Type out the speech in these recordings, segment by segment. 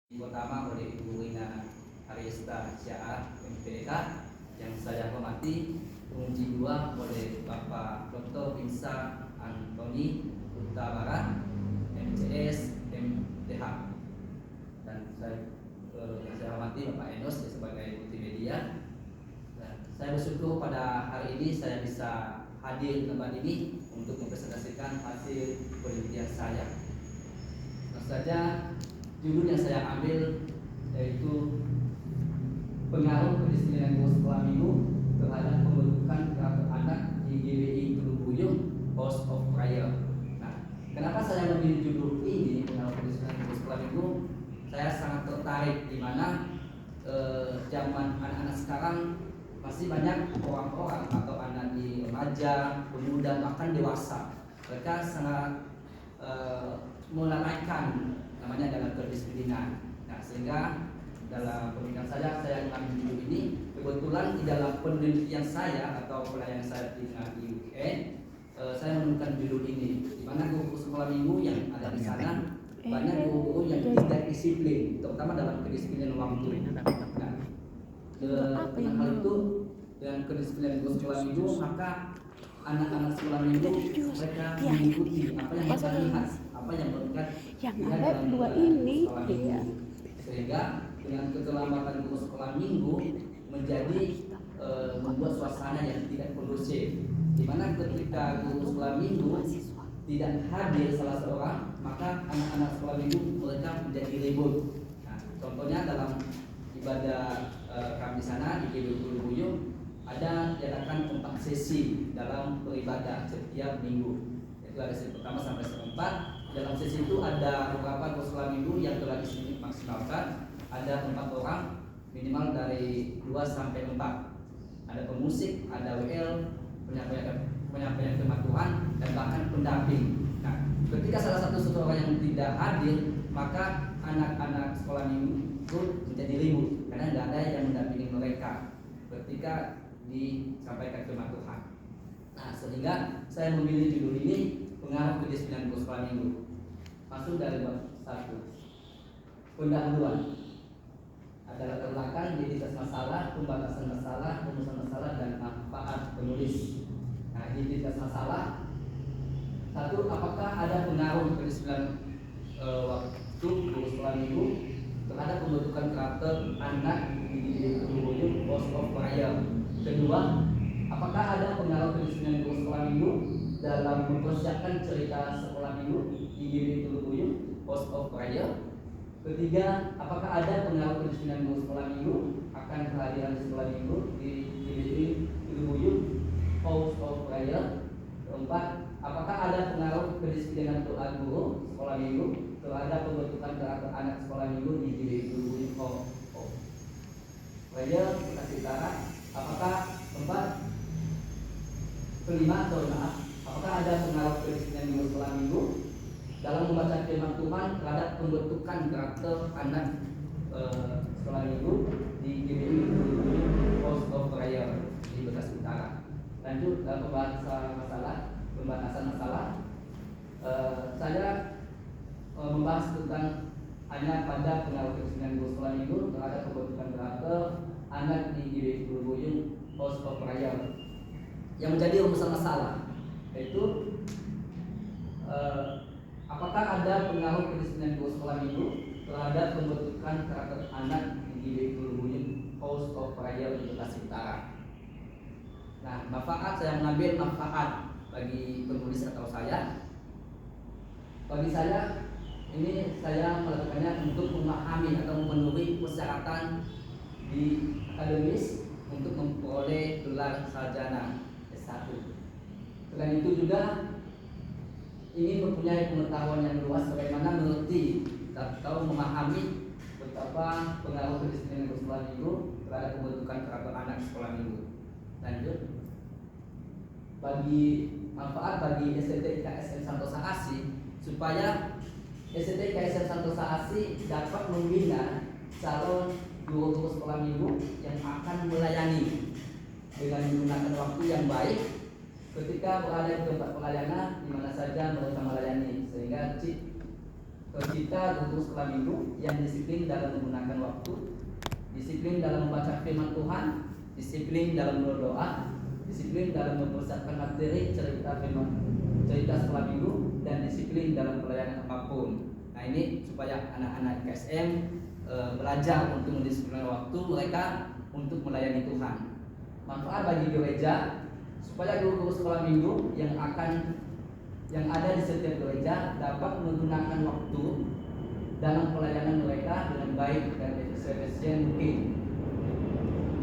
Pertama oleh Ibu Rina Ariesta Syaah MPK yang saya hormati, penguji 2 oleh Bapak Dr. Binsa Antoni Utabarat MCS MTH, dan saya hormati Bapak Enos sebagai multimedia. Dan saya bersyukur pada hari ini saya bisa hadir di tempat ini untuk mempresentasikan hasil penelitian saya. Langsung saja, judul yang saya ambil yaitu pengaruh kedisiplinan guru sekolah minggu terhadap pembentukan karakter anak di GBI Gunung Buyung House of Prayer. Nah, kenapa saya memilih judul ini, pengaruh kedisiplinan guru sekolah minggu? Saya sangat tertarik di mana zaman anak-anak sekarang masih banyak orang-orang atau anak di remaja, pemuda, bahkan dewasa, mereka sangat melalaikan namanya dalam kedisiplinan. Nah, sehingga dalam pemikiran saya mengambil judul ini. Kebetulan di dalam penelitian saya atau pelayanan saya di UGM, saya menemukan judul ini, di mana guru sekolah minggu yang ada di sana banyak guru yang tidak disiplin, terutama dalam kedisiplinan waktu. Nah, dengan hal itu, dengan kedisiplinan guru sekolah minggu, maka anak-anak sekolah minggu mereka mengikuti apa yang mereka lihat, apa yang mereka lihat dalam dua ini, sehingga dengan keterlambatan guru sekolah minggu menjadi membuat suasana yang tidak kondusif, di mana ketika guru sekolah minggu tidak hadir salah seorang, maka anak-anak sekolah minggu mereka menjadi ribut. Nah, contohnya dalam ibadah kami sana di GBI Gunung Buyung ada diadakan 4 sesi dalam beribadah setiap minggu. Itu ada sesi pertama sampai sesi 4. Dalam sesi itu ada beberapa guru sekolah minggu yang telah dimaksimalkan. Ada 4 orang minimal dari 2 sampai 4. Ada pemusik, ada WL, penyampaian firman Tuhan, dan bahkan pendamping. Nah, ketika salah satu seseorang yang tidak hadir, maka anak-anak sekolah minggu itu menjadi ribut karena tidak ada yang mendampingi mereka ketika disampaikan firman Tuhan. Nah, sehingga saya memilih judul ini, pengaruh kedisiplinan guru sekolah minggu. Masuk dari bab 1. Pendahuluan. Ada latar belakang, identitas masalah, pembatasan masalah, rumusan masalah, dan manfaat penulis. Nah, identitas masalah. 1. Apakah ada pengaruh kedisiplinan waktu guru sekolah minggu terhadap pembentukan karakter anak di Gunung Buyung House of Prayer? Kedua, apakah ada pengaruh kedisiplinan guru sekolah minggu dalam mempersiapkan cerita sekolah minggu di GBI Gunung Buyung House of Prayer? Ketiga, apakah ada pengaruh kedisiplinan guru sekolah minggu akan kehadiran di sekolah minggu di GBI Gunung Buyung House of Prayer? Keempat, apakah ada pengaruh kedisiplinan doa guru sekolah minggu terhadap pembentukan karakter anak sekolah minggu di GBI Gunung Buyung House of Prayer? Bekasi Utara. Apakah apakah ada pengaruh kedisiplinan guru sekolah minggu dalam membaca firman Tuhan terhadap pembentukan karakter anak sekolah minggu di GBI House of Prayer di Bekasi Utara? Lanjut dalam pembahasan masalah, saya membahas tentang hanya pada pengaruh kedisiplinan guru sekolah minggu terhadap pembentukan karakter anak di GBI Gunung Buyung House of Prayer. Yang menjadi rumusan masalah yaitu apakah ada pengaruh kedisiplinan guru sekolah minggu terhadap pembentukan karakter anak di GBI Gunung Buyung House of Prayer di Bekasi Utara. Nah, manfaat, saya mengambil manfaat bagi penulis atau saya. Bagi saya, ini saya melakukannya untuk memahami atau memenuhi persyaratan di akademis untuk memperoleh gelar sarjana S1. Selain itu juga ingin mempunyai pengetahuan yang luas bagaimana mengerti atau memahami betapa pengaruh kedisiplinan guru sekolah minggu terhadap pembentukan karakter anak sekolah minggu. Lanjut, bagi manfaat bagi STT IKSM Santosa ASI, supaya STT IKSM Santosa ASI dapat membina calon guru sekolah minggu yang akan melayani dengan menggunakan waktu yang baik ketika berada di tempat pelayanan di mana saja mereka melayani, sehingga chip kita guru sekolah minggu yang disiplin dalam menggunakan waktu, disiplin dalam membaca firman Tuhan, disiplin dalam berdoa, disiplin dalam mempersiapkan materi cerita sekolah minggu, dan disiplin dalam pelayanan apapun. Nah, ini supaya anak-anak KSM belajar untuk mendisiplinkan waktu mereka untuk melayani Tuhan. Manfaat bagi gereja supaya guru-guru sekolah minggu yang ada di setiap gereja dapat menggunakan waktu dalam pelayanan mereka dengan baik dan efisien mungkin.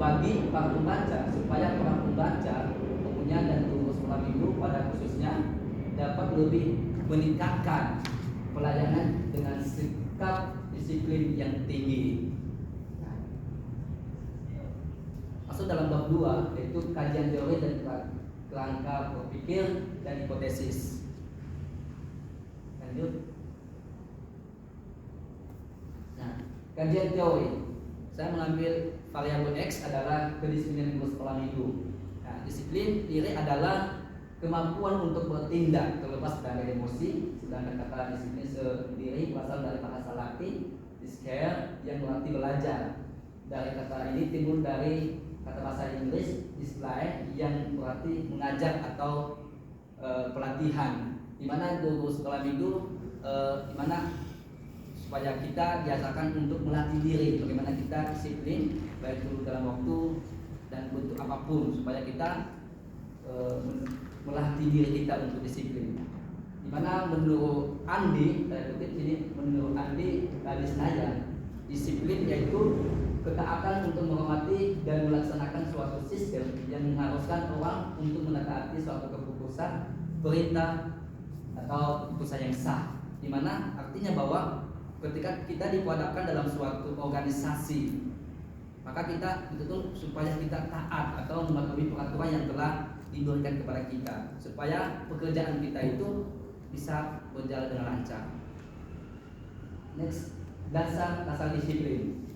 Bagi para pembaca, supaya para pembaca, pengguna dan guru sekolah minggu pada khususnya dapat lebih meningkatkan pelayanan dengan sikap disiplin yang tinggi. Masuk dalam bab 2, yaitu kajian teori dan kerangka berpikir dan hipotesis. Lanjut. Nah, kajian teori. Saya mengambil variabel X adalah kedisiplinan guru sekolah minggu. Nah, disiplin diri adalah kemampuan untuk bertindak terlepas dari emosi, sedangkan kata disiplin sendiri berasal dari bahasa Latin discere yang berarti belajar. Dari kata ini timbul dari kata bahasa Inggris display yang berarti mengajar atau pelatihan. Di mana guru sekolah minggu di mana supaya kita biasakan untuk melatih diri bagaimana kita disiplin baik itu dalam waktu dan bentuk apapun, supaya kita melatih diri kita untuk disiplin. Dimana menurut Andi, saya kutip sini, menurut Andi saja, disiplin yaitu ketaatan untuk menghormati dan melaksanakan suatu sistem yang mengharuskan orang untuk menaati suatu keputusan, perintah atau keputusan yang sah. Dimana artinya bahwa ketika kita dihadapkan dalam suatu organisasi, maka kita betul supaya kita taat atau mematuhi peraturan yang telah diberikan kepada kita, supaya pekerjaan kita itu bisa berjalan dengan lancar. Next, dasar disiplin.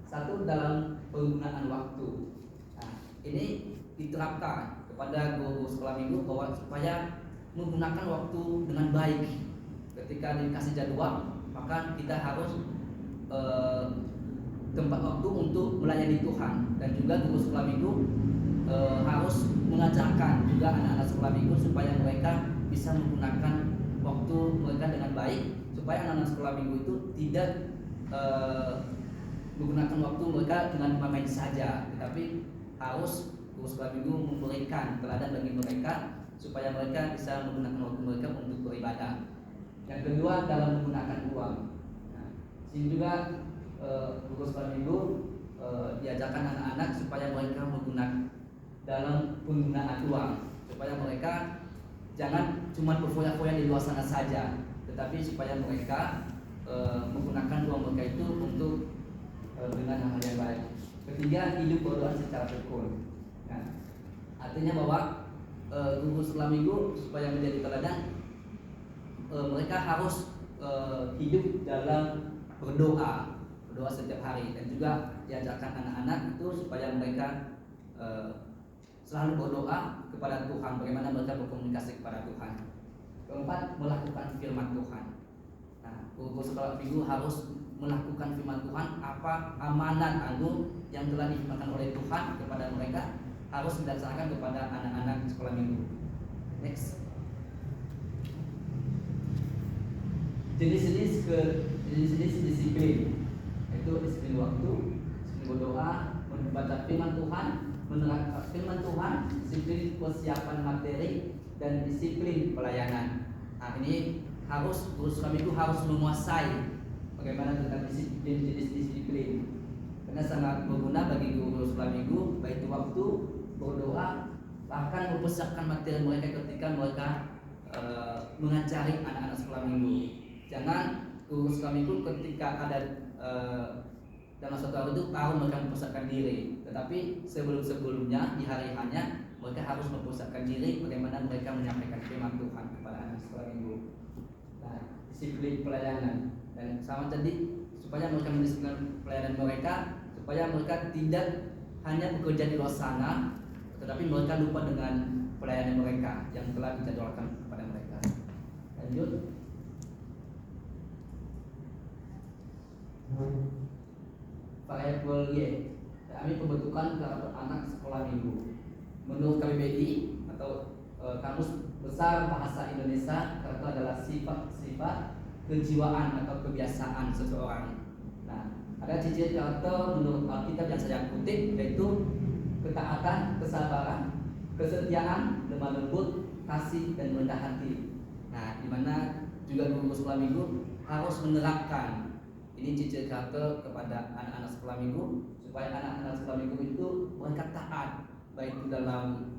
Satu, dalam penggunaan waktu. Nah, ini diterapkan kepada guru sekolah minggu bahwa supaya menggunakan waktu dengan baik. Ketika dikasih jadwal, maka kita harus tempat waktu untuk melayani Tuhan, dan juga guru sekolah minggu harus mengajarkan juga anak-anak sekolah minggu supaya mereka bisa menggunakan waktu mereka dengan baik, supaya anak-anak sekolah minggu itu tidak menggunakan waktu mereka dengan bermain saja, tetapi harus guru sekolah minggu memberikan teladan bagi mereka supaya mereka bisa menggunakan waktu mereka untuk beribadah. Yang kedua, dalam menggunakan uang. Nah, sini juga guru sekolah minggu diajarkan anak-anak supaya mereka menggunakan dalam penggunaan uang, supaya mereka jangan cuma berfoya-foya di luar sana saja, tetapi supaya mereka menggunakan uang mereka itu untuk dengan hal yang baik. Ketiga, hidup berdoa secara tekun. Nah, artinya bahwa guru sekolah minggu supaya menjadi teladan, mereka harus hidup dalam berdoa setiap hari, dan juga diajarkan anak-anak itu supaya mereka selalu berdoa kepada Tuhan, bagaimana mereka berkomunikasi kepada Tuhan. Keempat, melakukan firman Tuhan. Nah, guru sekolah minggu harus melakukan firman Tuhan, apa amanat agung yang telah difirmankan oleh Tuhan kepada mereka harus dilaksanakan kepada anak-anak sekolah minggu. Next, jenis-jenis disiplin, yaitu disiplin waktu, disiplin berdoa, membaca firman Tuhan, menerapkan firman Tuhan, disiplin persiapan materi, dan disiplin pelayanan. Nah, ini harus guru sekolah minggu harus menguasai bagaimana tentang disiplin, jenis disiplin, karena sangat berguna bagi guru sekolah minggu, baik itu waktu, berdoa, bahkan mempersiapkan materi mereka ketika mereka mengajari anak-anak sekolah minggu. Jangan guru sekolah minggu ketika ada dalam satu hari itu tahu mereka mempersiapkan diri, tetapi sebelumnya di hari hanya mereka harus mempersiapkan diri bagaimana mereka menyampaikan firman Tuhan kepada anak sekolah minggu. Nah, disiplin pelayanan, dan sama tadi supaya mereka mendisiplinkan pelayanan mereka, supaya mereka tidak hanya bekerja di luar sana, tetapi mereka lupa dengan pelayanan mereka yang telah dijadwalkan kepada mereka. Lanjut. Variabel Y, kami pembentukan karakter anak sekolah minggu. Menurut KBBI atau Kamus Besar Bahasa Indonesia, karakter adalah sifat-sifat kejiwaan atau kebiasaan seseorang. Nah, ada ciri karakter menurut Alkitab yang saya kutip, yaitu ketaatan, kesabaran, kesetiaan, lemah lembut, kasih, dan rendah hati. Nah, di mana juga guru sekolah minggu harus menerapkan ini ciri karakter kepada anak-anak sekolah minggu, supaya anak-anak sekolah minggu itu mereka taat, baik itu dalam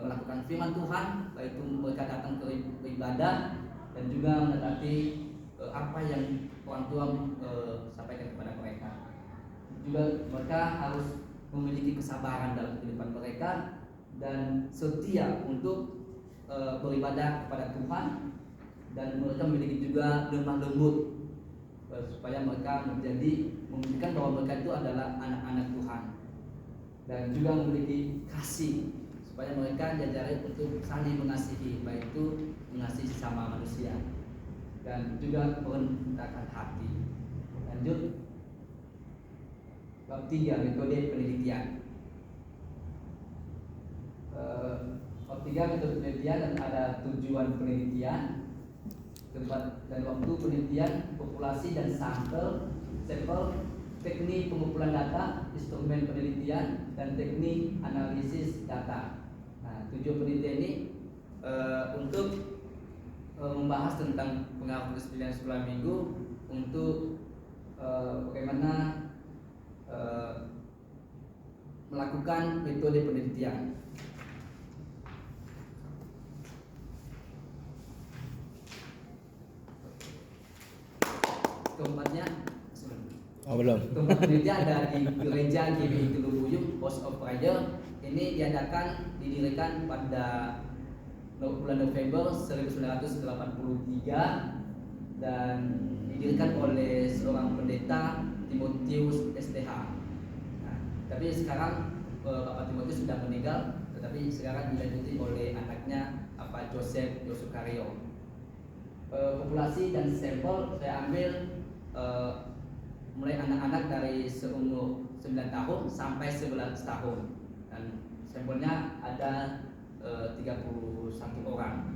melakukan firman Tuhan, baik itu mereka datang ke ibadah dan juga menaati apa yang orang tua sampaikan kepada mereka. Juga mereka harus memiliki kesabaran dalam kehidupan mereka dan setia untuk beribadah kepada Tuhan, dan mereka memiliki juga lemah lembut supaya mereka membuktikan bahwa mereka itu adalah anak-anak Tuhan, dan juga memiliki kasih supaya mereka diajari untuk saling mengasihi, baik itu mengasihi sesama manusia dan juga merendahkan hati. Lanjut bab 3, metode penelitian. Bab 3, metode penelitian, dan ada tujuan penelitian, tempat dan waktu penelitian, populasi dan sampel, teknik pengumpulan data, instrumen penelitian, dan teknik analisis data. Nah, tujuan penelitian ini untuk membahas tentang pengaruh kedisiplinan sekolah minggu untuk bagaimana melakukan metode penelitian. Keempatnya, belum. tempat penelitian ada di gereja GBI Teluk Buyung House of Prayer. Ini didirikan pada bulan November 1983 dan didirikan oleh seorang pendeta Timotius STH. Nah, tapi sekarang Bapak Timotius sudah meninggal, tetapi sekarang dilanjuti oleh anaknya Pak Joseph Yosukario. Populasi dan sampel saya ambil mulai anak-anak dari seumur 9 tahun sampai 11 tahun, dan sampelnya ada 31 orang,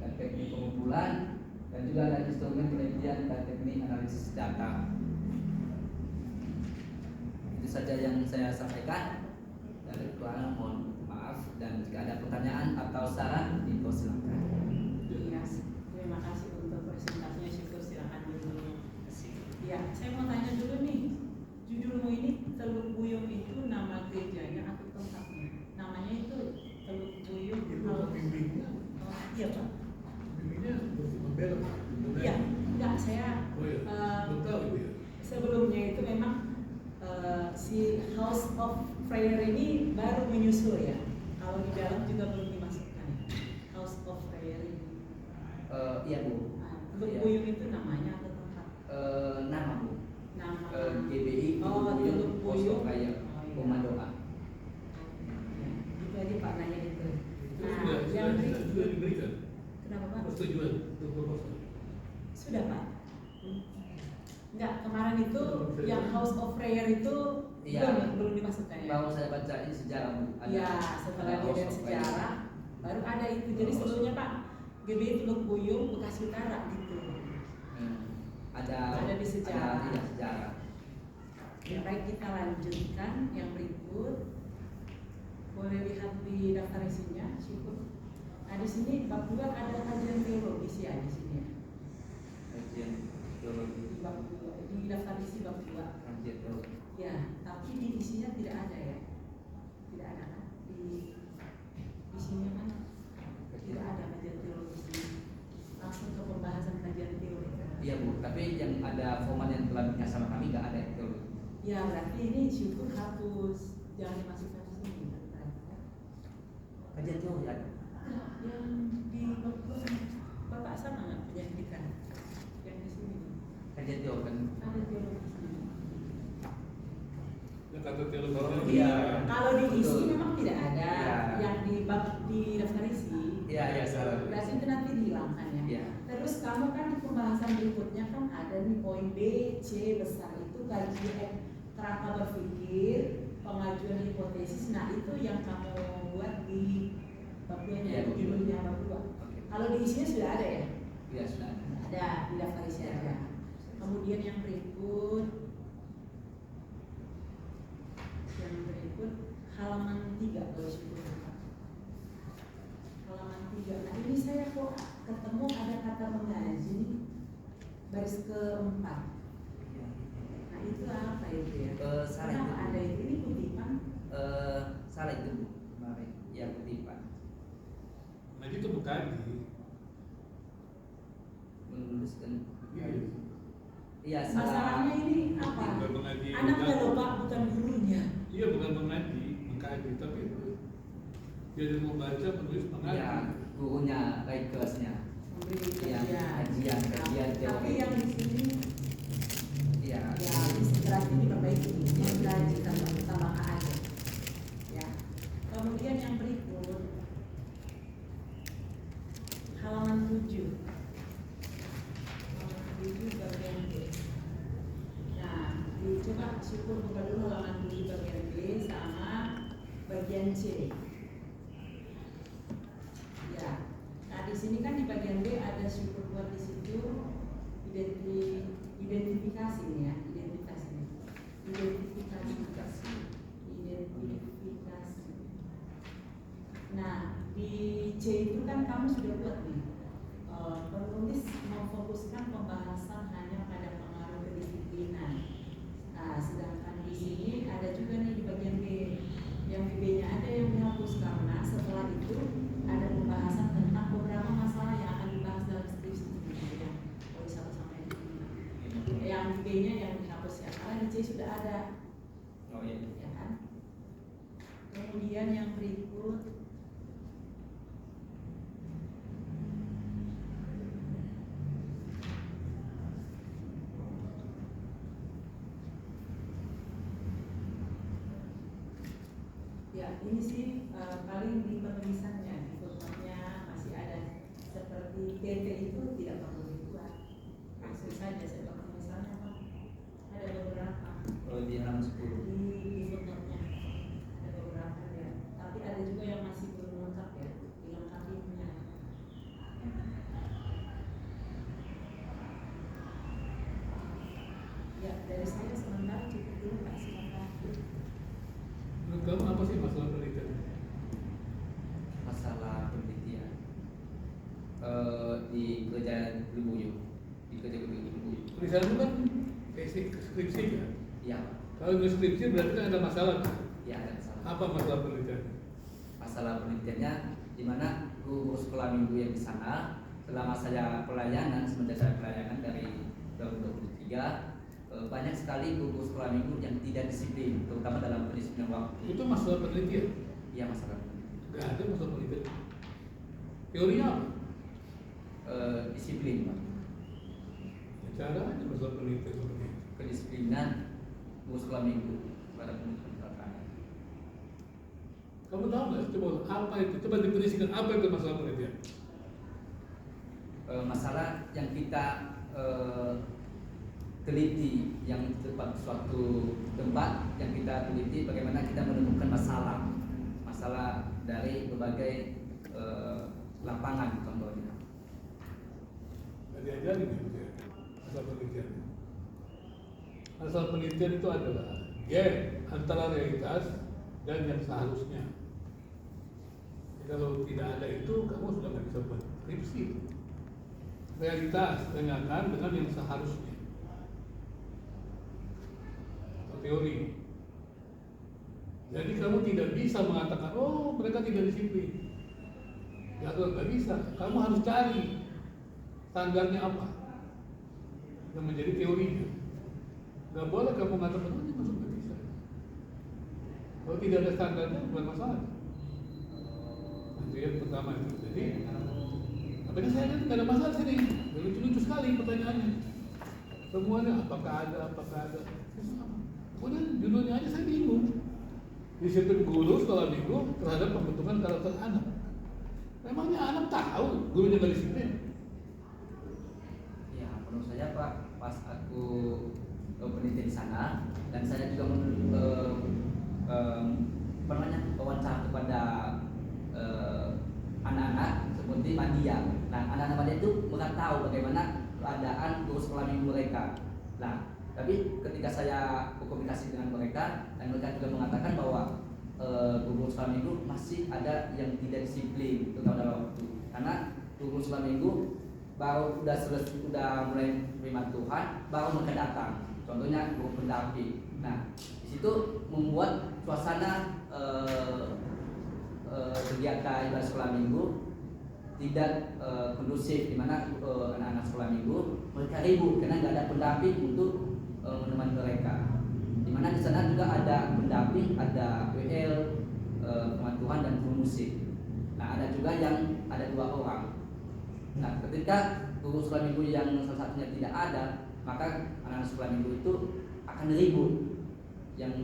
dan teknik pengumpulan, dan juga ada instrumen penelitian dan teknik analisis data. Itu saja yang saya sampaikan. Dari Tuhan mohon maaf, dan jika ada pertanyaan atau saran dipersilakan. Iya, terima kasih untuk presentasinya. Syukur, silakan dulu. Ya, saya mau tanya dulu nih, judulmu ini Teluk Buyung itu nama gerejanya atau tempatnya? Namanya itu Teluk Buyung. Iya Pak. Iya, enggak, saya sebelumnya itu memang si House of Prayer ini baru menyusul ya. Kalau di dalam juga belum dimasukkan House of Prayer ini. Iya Bu. Teluk Buyung itu namanya atau tempat? Nama Bu. Nama GBI Teluk Buyung Rumah Doa. Itu aja Pak nanya itu. Nah, yang sudah diberikan. Kenapa Pak? Persetujuan untuk proposal. Sudah Pak. Enggak, kemarin itu yang House of Prayer itu Iya. belum dimasukkan ya. Baru saya baca ini sejarah Bu. Iya, setelah dilihat sejarah baru ada itu. Jadi sebelumnya Pak, GBI Teluk Buyung Bekasi Utara gitu. Ada di sejarah. Ada sejarah. Ya, baik, kita lanjutkan yang berikut. Boleh lihat di daftar isinya, syukur. Nah, di sini bab 2 ada kajian teologis ya di sini. Kajian teologi. Bab 2 di daftar isi bab 2. Kajian teologi. Ya, tapi di isinya tidak ada ya. Tidak ada kan? Di isinya mana? Tidak ada kajian teologis ini. Langsung ke pembahasan kajian teologi. Iya Bu, tapi yang ada format yang telah dikasih sama kami nggak ada teologi. Ya, berarti ini syukur hapus, jangan dimasukkan di sini. Kajian teologi ada. Yang di Bapak sama nggak pendidikan? Yang di sini Kajian teologi kan. ada teologi di sini. Ya, kata teologi. Iya. Kalau di isi Betul. memang tidak ada. Iya. Yang di bab di daftar isi. Iya, salah. Berarti itu nanti dihilangkan ya. Iya. Terus kamu kan di pembahasan berikutnya kan ada nih poin B, C besar itu kajian kerangka berpikir, pengajuan hipotesis. Nah itu yang kamu buat di bab 2 nya, judulnya bab 2. Oke. Kalau di isinya sudah ada ya? Ya sudah. Ada, di daftar isi ada. Kemudian yang berikut halaman 3 kalau syukur. Halaman 3. Nah ini saya kok ketemu ada kata mengaji nih, baris keempat. Nah itu apa itu ya? Salah Kenapa itu. ada itu? Ini kutipan? Salah itu kemarin. Ya kutipan. Nah itu bukan di. Menuliskan. Iya. Iya salah. Masalahnya ini apa? Bukan mengaji. Anaknya loh Pak, bukan gurunya. Iya bukan mengaji, mengkaji, tapi dia membaca, menulis, mengaji. Ya gurunya Rikesnya. Memberi Yang kajian Tapi teori. yang di sini Ya. ya berarti diperbaiki, mengkaji tambah aja. Ya. Kemudian yang berikut halaman 7. Halaman 7 bagian B. Nah, coba syukur buka dulu halaman 7 bagian B sama bagian C. Ya. Nah, di sini kan di bagian B ada syukur buat di situ identifikasi nih ya, identifikasi. Nah, di C itu kan kamu sudah buat nih. Penulis memfokuskan pembahasan hanya pada pengaruh kedisiplinan. Nah, sedangkan di sini ada juga nih di bagian B. Yang di B-nya ada yang dihapus karena setelah itu ada pembahasan tentang beberapa masalah yang akan dibahas dalam skripsi ya. Poin 1 sampai 5. Yang di B-nya yang dihapus ya, karena di C sudah ada. Oh iya. Ya kan? Kemudian yang berikut ya, ini sih paling di penulisannya, di fotonya masih ada seperti TT itu tidak perlu dibuat, langsung saja seperti misalnya apa? Ada beberapa Di halaman 10. di fotonya ada beberapa ya, tapi ada juga yang masih belum lengkap ya, dilengkapinya. Ya, dari saya sementara cukup dulu Pak, silakan. Menurut kamu apa sih masalah penelitian? Masalah penelitian di kerja Lubuyuh, di kerja Lubuyuh. Tulisan itu kan basic skripsi kan? Ya, Kalau nulis skripsi berarti kan ada masalah kan? ya ada masalah. Apa masalah penelitian? Masalah penelitiannya di mana guru sekolah minggu yang di sana selama saya pelayanan, semenjak saya pelayanan dari 2023 banyak sekali guru sekolah minggu yang tidak disiplin, terutama dalam pendisiplinan waktu. Itu masalah penelitian. Iya masalah penelitian. Gak ada masalah penelitian. Teorinya apa? Disiplin, Pak. Ya, caranya masalah penelitian seperti itu. Kedisiplinan guru sekolah minggu pada penelitian. Kamu tahu nggak? Coba apa itu? Coba definisikan apa itu masalah penelitian. Masalah yang kita teliti, yang tempat suatu tempat yang kita teliti bagaimana kita menemukan masalah dari berbagai lapangan contohnya. Nggak diajarin ya masalah penelitian. Masalah penelitian itu adalah gap antara realitas dan yang seharusnya. Kalau tidak ada itu, kamu sudah nggak bisa buat skripsi. Realitas kenyataan dengan yang seharusnya. Atau teori. Jadi kamu tidak bisa mengatakan, oh mereka tidak disiplin. Ya nggak bisa. Kamu harus cari standarnya apa yang menjadi teorinya. Nggak boleh kamu mengatakan, oh ini masuk nggak bisa. Kalau tidak ada standarnya, bukan masalah. Itu yang pertama itu. Jadi, apalagi saya kan nggak ada masalah sini. Lucu-lucu sekali pertanyaannya. Semuanya apakah ada. Kemudian judulnya aja saya bingung. Disiplin guru sekolah minggu terhadap pembentukan karakter anak. Memangnya anak tahu gurunya nggak disiplin? menurut saya Pak, pas aku peneliti di sana dan saya juga wawancara kepada anak-anak seperti Madia. Nah, anak-anak Madia itu mereka tahu bagaimana keadaan guru sekolah minggu mereka. Nah, tapi ketika saya berkomunikasi dengan mereka dan mereka juga mengatakan bahwa guru sekolah minggu masih ada yang tidak disiplin terutama dalam waktu. Karena guru sekolah minggu baru sudah mulai terima Tuhan, baru mereka datang. Contohnya guru pendamping. Nah, di situ membuat suasana kegiatan ibadah sekolah minggu tidak kondusif, di mana anak-anak sekolah minggu mereka ribut karena nggak ada pendamping untuk menemani mereka. Di mana di sana juga ada pendamping, ada WL, pengaturan dan guru musik. Nah, ada juga yang ada 2 orang. Nah, ketika guru sekolah minggu yang salah satunya tidak ada, maka anak-anak sekolah minggu itu akan ribut. Yang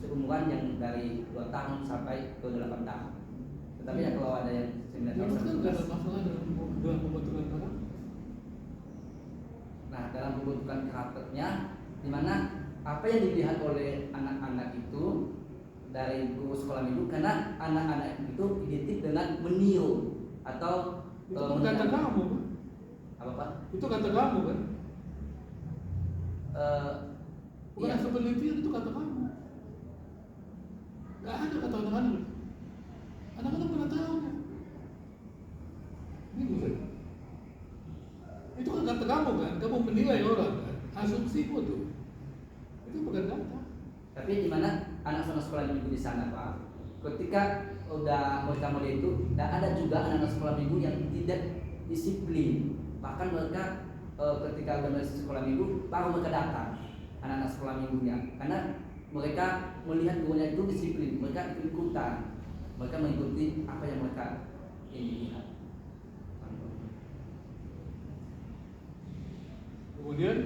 seumuran yang dari 2 tahun sampai ke 8 tahun. Tetapi ya kalau ada yang 9 tahun, kan nggak ada masalah dalam pembentukan karakter. Nah, dalam pembentukan karakternya, di mana apa yang dilihat oleh anak-anak itu dari guru sekolah minggu, karena anak-anak itu identik dengan meniru atau Itu kan kata kamu kan? apa Pak? Itu kata kamu kan? Bukan Iya. asal penelitian, itu kata kamu. Gak ada kata anak-anak. Anak-anak pernah tahu. Ini bukan. Itu kan kata kamu kan? Kamu menilai orang kan? Asumsimu tuh. Itu bukan kata. Tapi di mana anak-anak sekolah minggu di sana Pak, ketika udah mereka mulai itu, dan ada juga anak-anak sekolah minggu yang tidak disiplin. Bahkan mereka ketika udah mulai sekolah minggu baru mereka datang anak-anak sekolah minggunya, karena mereka melihat gurunya itu disiplin, mereka ikut-ikutan, mereka mengikuti apa yang mereka ingin lihat. Kemudian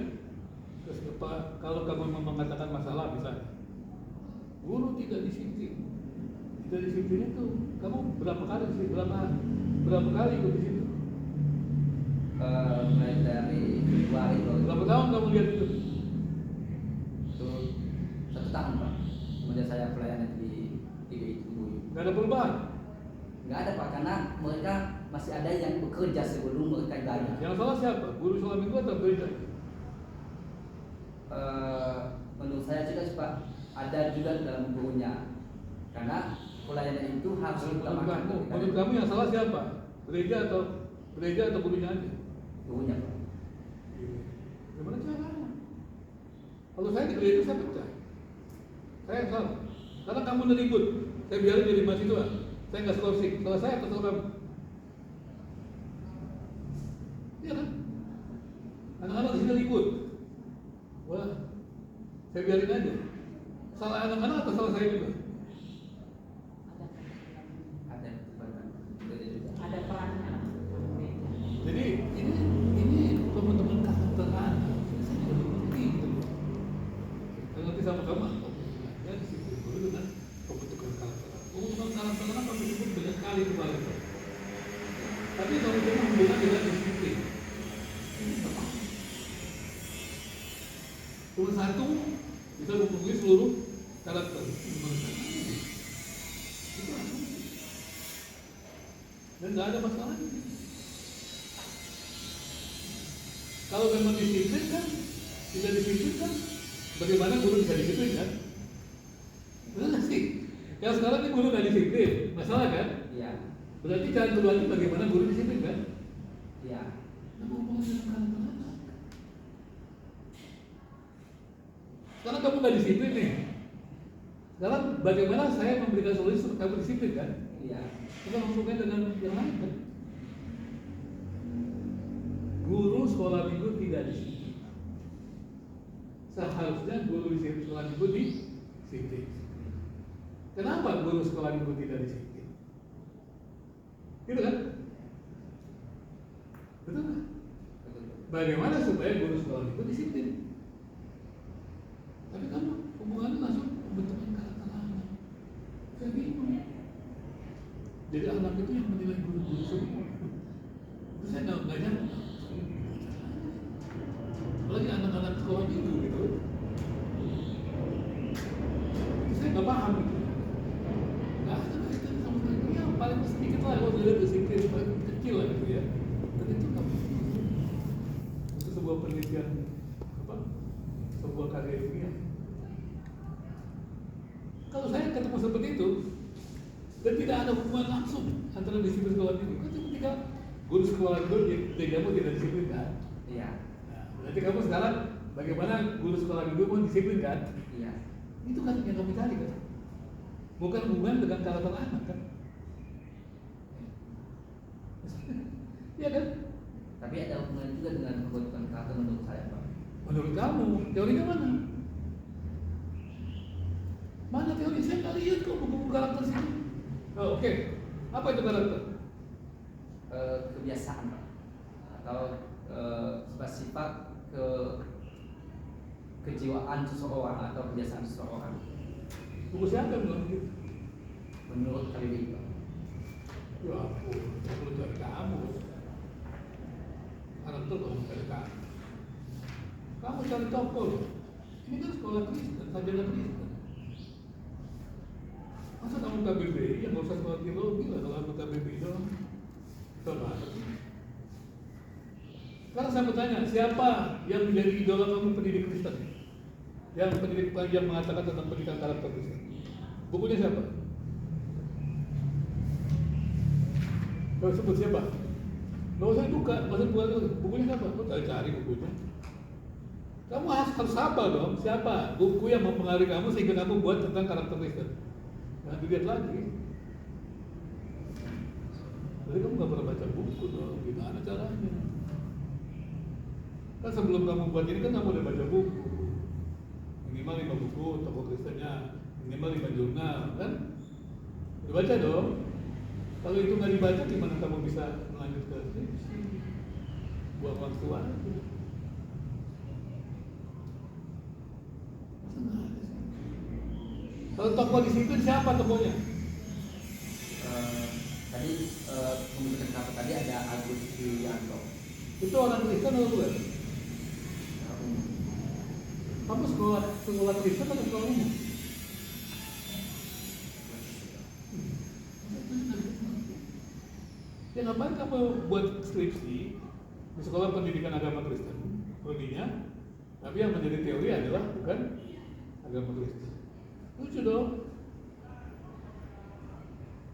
kalau kamu mengatakan masalah misalnya guru tidak disiplin itu kamu berapa kali sih berapa kali ikut di situ? Mulai dari Februari Berapa tahun kamu lihat itu? itu 1 tahun Pak. Kemudian saya pelayanan di itu Gak ada perubahan. nggak ada Pak, karena mereka masih ada yang bekerja sebelum mereka bayar. Yang salah siapa? Guru sekolah minggu atau gereja? Menurut saya juga Pak, ada juga dalam gurunya, karena pelayanan itu harus diutamakan. Menurut kamu yang salah siapa? Gereja atau gurunya aja? Gurunya Pak. Gimana caranya? Kalau saya di gereja saya pecah. Saya yang salah. Karena kamu neribut, saya biarin jadi mahasiswa. Saya nggak skorsing. Salah saya atau salah kamu? Iya kan? Anak-anak di sini ribut. Wah, saya biarin aja. Salah anak-anak atau salah saya juga? Ada gereja juga. Ada perannya. Jadi ini teman-teman karakter anak. Ini saya juga mengerti. Saya ngerti sama kamu. Ya disiplin dulu dengan pembentukan karakter. Pembentukan karakter anak kami sebut banyak kali kemarin. Tapi kalau kita hubungan dengan disiplin, ini apa? Cuma satu bisa mempengaruhi seluruh karakter. Itu asumsi. Dan nggak ada masalah. Kalau memang disiplin kan, tidak disiplin kan, bagaimana guru bisa disiplin kan? Benar nggak sih? Yang sekarang ini guru nggak disiplin, masalah kan? Iya. Berarti jangan keluarnya bagaimana guru disiplin kan? Iya. Nah, hubungan dengan karakter anak. Sekarang kamu nggak disiplin nih. Sekarang bagaimana saya memberikan solusi supaya kamu disiplin kan? Iya. Kita hubungkan dengan yang lain kan? Guru sekolah minggu tidak disiplin. Seharusnya guru di sekolah minggu disiplin. Kenapa guru sekolah minggu tidak disiplin? Gitu kan? Betul kan? Bagaimana supaya guru sekolah minggu disiplin? Tapi kan hubungannya langsung pembentukan karakter anak. Saya bingung. Jadi anak itu yang menilai guru-guru semua. Itu saya nggak nyangka. sebuah karya ilmiah. Kalau saya ketemu seperti itu dan tidak ada hubungan langsung antara disiplin sekolah minggu, kan ketika guru sekolah itu kamu tidak disiplin kan? Iya. Nah, berarti kamu sekarang bagaimana guru sekolah minggu mau disiplin kan? Iya. Itu kan yang kamu cari kan? Bukan hubungan dengan karakter anak kan? Iya kan? Tapi ada hubungan juga dengan kebutuhan karakter menurut saya, Pak. Menurut kamu, teorinya mana? Mana teori? Saya nggak lihat kok buku-buku karakter sini. Oh, oke. Apa itu karakter? Kebiasaan, Pak. Atau sifat-sifat kejiwaan seseorang atau kebiasaan seseorang. Buku siapa yang bilang gitu? Menurut kalian, Pak. Ya ampun, perlu cari kamu. Karakter kamu cari kamu. Kamu cari tokoh loh. Ini kan sekolah Kristen, sarjana Kristen. Masa kamu KBBI yang nggak usah sekolah teologi lah kalau kamu KBBI doang. Coba. Sekarang saya bertanya, siapa yang menjadi idola kamu pendidik Kristen? Yang pendidik yang mengatakan tentang pendidikan karakter Kristen. Bukunya siapa? Kau sebut siapa? Nggak usah buka, nggak usah buka dulu. Bukunya siapa? Kau cari bukunya. Kamu harus apa dong? Siapa? Buku yang mempengaruhi kamu sehingga kamu buat tentang karakter Kristen. Nah, dilihat lagi. Jadi kamu nggak pernah baca buku dong. Gimana caranya? Kan sebelum kamu buat ini kan kamu udah baca buku. Minimal 5 buku tokoh Kristennya, minimal 5 jurnal, kan? Udah baca dong. Kalau itu nggak dibaca, gimana kamu bisa melanjut ke skripsi? Buang waktu aja. Kalau tokoh di situ siapa tokohnya? Tadi pembentukan karakter tadi ada Agus Yulianto. Itu orang Kristen atau bukan? Kamu sekolah Kristen atau sekolah umum? Ya ngapain kamu buat skripsi di sekolah pendidikan agama Kristen? Prodinya, tapi yang menjadi teori adalah bukan agama Kristen. Lucu dong.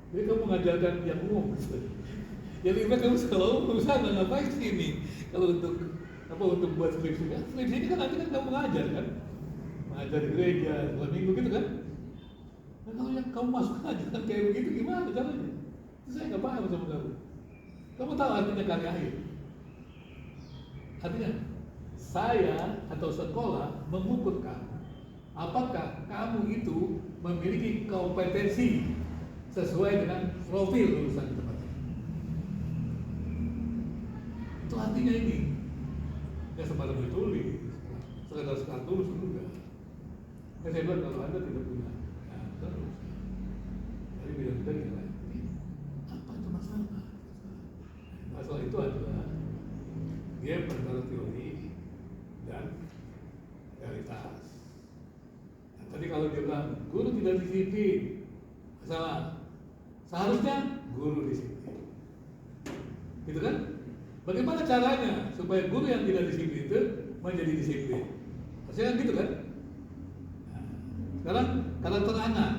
Jadi kamu mengajarkan yang umum. Ya lebih baik kamu sekolah umum sana, ngapain sih ini? Kalau untuk buat skripsi kan? Skripsi ini kan nanti kan kamu mengajar kan? Mengajar di gereja, sekolah minggu gitu kan? Nah kalau yang kamu masuk ajaran kayak begitu gimana caranya? Itu saya nggak paham sama kamu. Kamu tahu artinya karya akhir? Artinya saya atau sekolah mengukur kamu. Apakah kamu itu memiliki kompetensi sesuai dengan profil lulusan di tempat ini? Itu artinya ini. Ya sembarang ditulis, sekedar tulis juga. Saya bilang kalau Anda tidak punya, ya terus. Jadi bidang kita yang lain. Apa itu masalah? Masalah itu adalah dia antara teori dan realitas. Nah, tadi kalau dia bilang guru tidak disiplin, masalah. Seharusnya guru disiplin. Gitu kan? Bagaimana caranya supaya guru yang tidak disiplin itu menjadi disiplin? Maksudnya gitu kan? Nah, sekarang karakter anak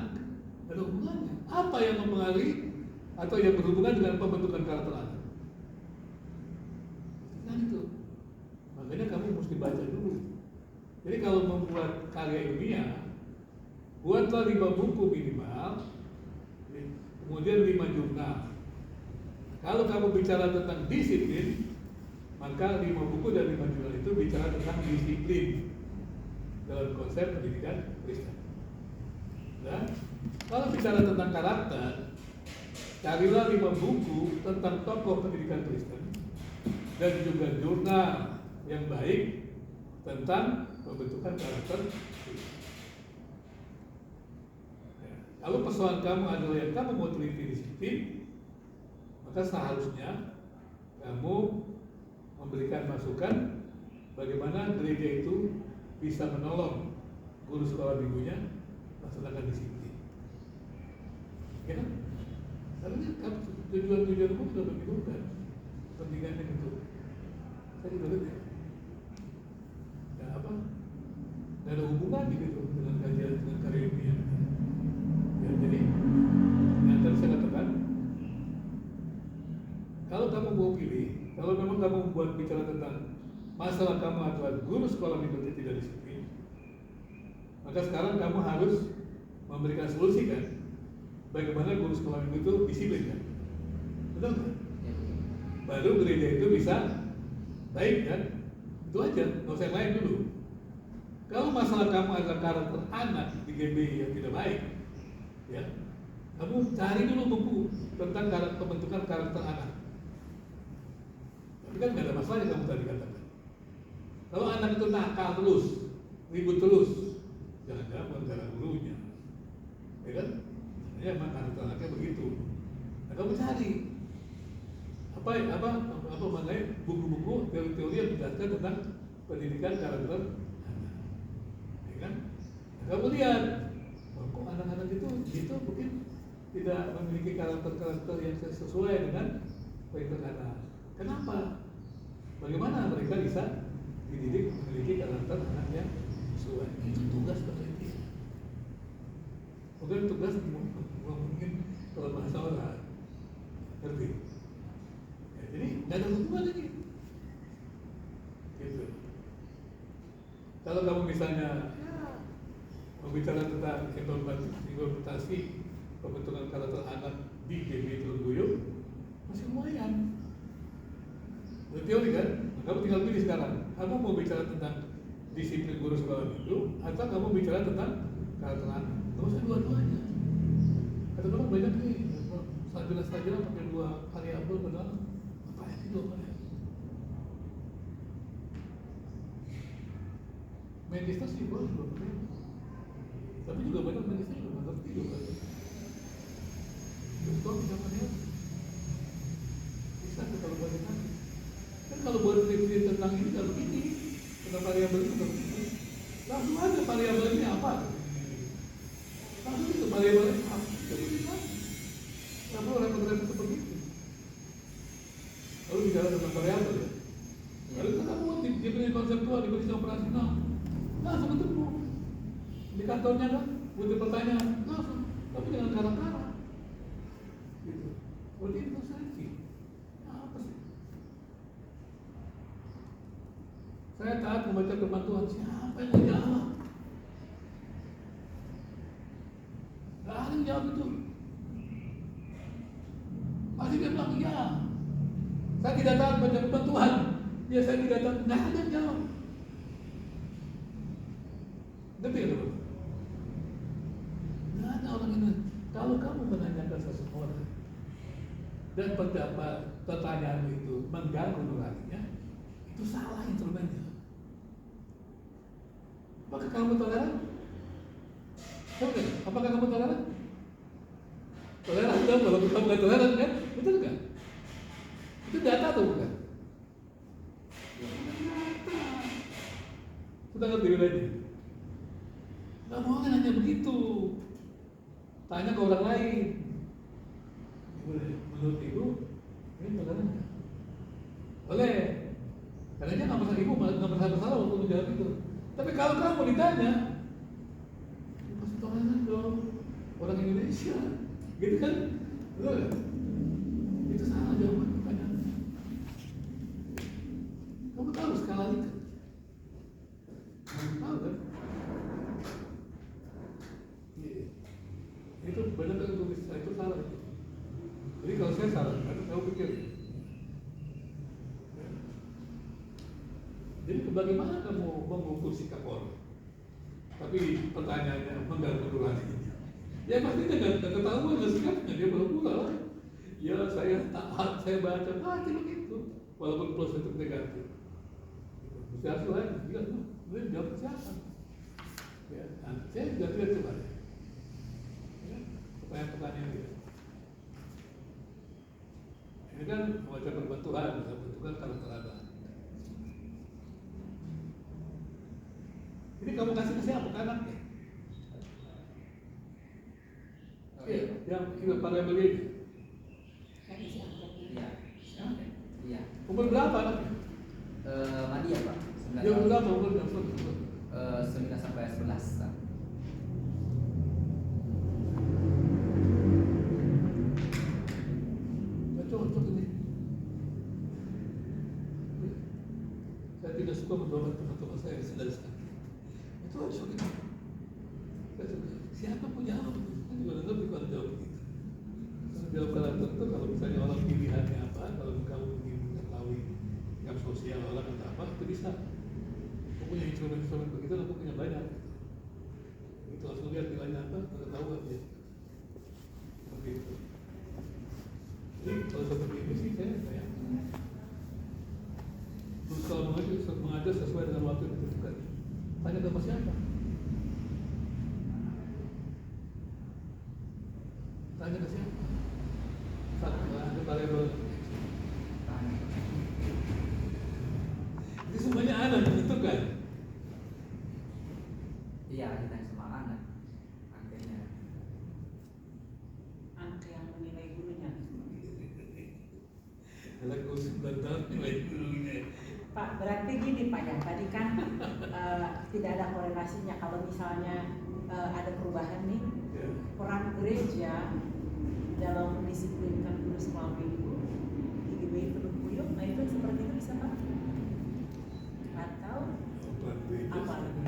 ada hubungannya. Apa yang mempengaruhi atau yang berhubungan dengan pembentukan karakter anak? Nah itu. Makanya kamu mesti baca dulu. Jadi kalau membuat karya ilmiah, buatlah 5 buku minimal, kemudian 5 jurnal. Kalau kamu bicara tentang disiplin, maka 5 buku dan 5 jurnal itu bicara tentang disiplin dalam konsep pendidikan Kristen. Dan kalau bicara tentang karakter, carilah 5 buku tentang tokoh pendidikan Kristen dan juga jurnal yang baik tentang pembentukan karakter Kristen. Kalau persoalan kamu adalah yang kamu mau teliti disiplin, maka seharusnya kamu memberikan masukan bagaimana gereja itu bisa menolong guru sekolah minggunya melaksanakan disiplin. Ya kan? Karena tujuan-tujuanmu sudah begitu kan? Kepentingannya itu. Saya juga lihat ya. Apa? nggak ada hubungan gitu dengan kajian dengan karya ilmiah. Ya, jadi yang tadi saya katakan, kalau kamu mau pilih, kalau memang kamu buat bicara tentang masalah kamu adalah guru sekolah minggu itu tidak disiplin, maka sekarang kamu harus memberikan solusi kan, bagaimana guru sekolah minggu itu disiplin kan, betul kan? Baru gereja itu bisa baik kan, itu aja, nggak usah yang lain dulu. Kalau masalah kamu adalah karakter anak di GBI yang tidak baik, ya, kamu cari dulu buku tentang pembentukan karakter anak. Tapi kan nggak ada masalah yang kamu tadi katakan. Kalau anak itu nakal terus, ribut terus, jangan-jangan gara gurunya, ya kan? Ya emang karakter anaknya begitu. Nah, kamu cari apa maknanya buku-buku teori-teori yang menjelaskan tentang pendidikan karakter anak, ya kan? Nah, kamu lihat, kok anak-anak itu mungkin tidak memiliki karakter-karakter yang sesuai dengan karakter anak. Kenapa? Bagaimana mereka bisa dididik memiliki karakter anak yang sesuai? Itu tugas pendidik. Bukan tugas mungkin kalau bahasa orang, ngerti? Ya, jadi nggak ada hubungan lagi. Gitu. Kalau kamu misalnya berbicara tentang implementasi pembentukan karakter anak di GBI Turun Guyup, masih lumayan. Teori kan? Nah, kamu tinggal pilih sekarang. Kamu mau bicara tentang disiplin guru sekolah itu, atau kamu bicara tentang karakter anak? Gak usah dua-duanya. Kadang-kadang banyak nih sarjana pakai dua variabel, benar? Apa yang itu? Magister sih boleh, tapi juga banyak magister juga nggak ngerti juga. Dokter bisa mana? Bisa kalau banyak nanti. Kan kalau buat review tentang ini kalau begini, tentang variabel itu kalau begini, langsung aja variabelnya apa? Langsung itu variabelnya apa? Jadi bisa. Nggak perlu repot-repot seperti itu. Lalu bicara tentang variabel ya. Lalu kamu diberi konseptual, diberi operasional, langsung ketemu. Di kantornya kan, butuh pertanyaan, langsung. Tapi dengan cara-cara. Gitu. Berarti itu seleksi. Apa sih? Saya taat membaca firman Tuhan. Siapa yang mau jawab? Gak ada yang jawab itu. Pasti dia bilang, iya. Saya tidak taat membaca firman Tuhan. Ya saya tidak taat. Gak ada yang jawab. Ngerti ya teman? Gak ada orang ini. Kalau kamu menanyakan seseorang dan pertanyaan itu mengganggu nuraninya, itu salah instrumennya. Apakah kamu toleran? Oke, apakah kamu toleran? Toleran dong, kalau kamu nggak toleran kan? Betul nggak? Itu data atau bukan? Data. Sudah ngerti bedanya? Nggak mau kan hanya begitu. Tanya ke orang lain. Menurut ibu, ini toleran nggak? Boleh. Karena dia nggak masalah, ibu nggak masalah untuk menjawab itu. Tapi kalau kamu ditanya, pasti toleran dong. Orang Indonesia, gitu kan? Betul nggak? Itu salah jawaban pertanyaan. Kamu tahu skala itu? Kamu tahu kan? Itu banyak yang tulis, itu salah itu. Jadi kalau saya salah, kamu pikir. Jadi bagaimana kamu mengukur sikap orang? Tapi pertanyaannya mengganggu nuraninya. Ya pasti dia nggak ketahuan nggak sikapnya, dia baru pulang. Ya saya taat, saya baca, pasti begitu. Walaupun plus itu negatif. Mesti harus lain, dia jawab siapa? Ya, saya juga tidak coba. Pertanyaan dia. Ini kan membaca firman Tuhan, bentukan karakter anak. Ini kamu kasih ke siapa? Ke anaknya? Iya, yang variabel ini. Iya. Iya. Umur berapa anaknya? Madia Pak. Dia umur berapa? Umur berapa? 9 sampai 11. Cocok ini. Saya tidak suka mendoakan teman-teman saya saudara-saudara. Itu cocok ini. Siapa punya apa? Saya juga nggak ngerti kalau jawab gitu. Kalau jawab kalau tentu kalau misalnya orang pilihannya apa, kalau kamu ingin mengetahui sikap sosial orang atau apa, itu bisa. Aku punya instrumen-instrumen begitu, aku punya banyak. Itu langsung lihat nilainya apa, pengetahuan dia. Seperti itu. Jadi kalau seperti ini sih saya terus kalau mengajar sesuai dengan waktu yang ditentukan. Tanya ke siapa? Tanya ke siapa? Ada variabel. Itu semuanya ada ditentukan. Iya, kita sama anak. Akhirnya. Anak yang menilai gurunya. Kalau kau 9 tahun nilai gurunya. Pak, berarti gini Pak ya, tadi kan tidak ada korelasinya kalau misalnya ada perubahan nih, Ya. peran gereja dalam mendisiplinkan guru sekolah minggu di GBI Teluk Buyung, nah itu seperti itu bisa Pak? Atau apa lagi?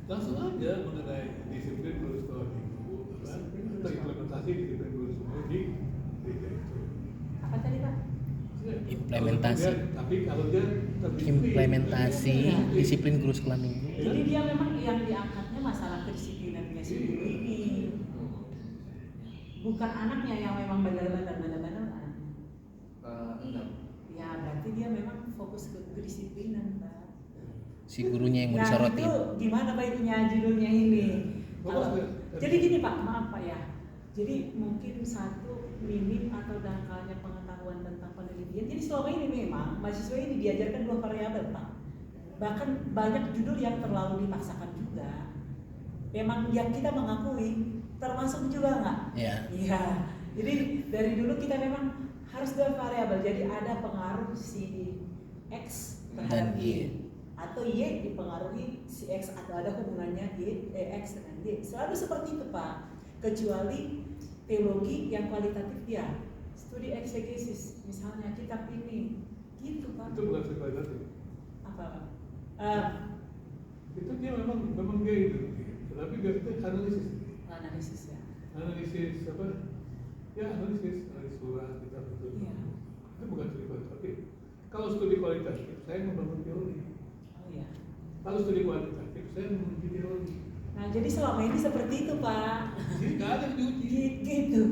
Langsung aja mengenai disiplin guru sekolah minggu, atau implementasi disiplin guru sekolah di gereja itu. Apa tadi Pak? Implementasi. Tapi kalau dia Implementasi disiplin guru sekolah minggu. Jadi dia memang yang diangkatnya masalah kedisiplinannya si guru ini, bukan anaknya yang memang benar-benar. Enggak. Ya berarti dia memang fokus ke kedisiplinan Pak. Si gurunya yang mau Nah disorotin. itu gimana baiknya judulnya ini? Kalau, Bagus, jadi gini Pak, maaf Pak ya. Jadi mungkin satu minim atau dangkalnya pengetahuan tentang penelitian. Jadi selama ini memang mahasiswa ini diajarkan 2 variabel Pak. Bahkan banyak judul yang terlalu dipaksakan juga. Memang yang kita mengakui termasuk juga nggak? Ya. Iya. Jadi dari dulu kita memang harus 2 variabel. Jadi ada pengaruh si X terhadap Dan Y, atau Y dipengaruhi si X, atau ada hubungannya X dengan Y. Selalu seperti itu Pak. Kecuali teologi yang kualitatif ya, studi eksegesis, misalnya kitab ini, gitu Pak. itu bukan kualitatif. Apa Pak? Itu dia memang dia itu, tapi dia itu Analisis ya. analisis apa? Ya analisis surat kita betul. Iya. Itu bukan studi kualitatif. Kalau studi kualitatif, saya membangun teori. Oh iya. Kalau studi kualitatif, saya menguji teori. Nah jadi selama ini seperti itu Pak. Jadi nggak ada yang diuji. Gitu.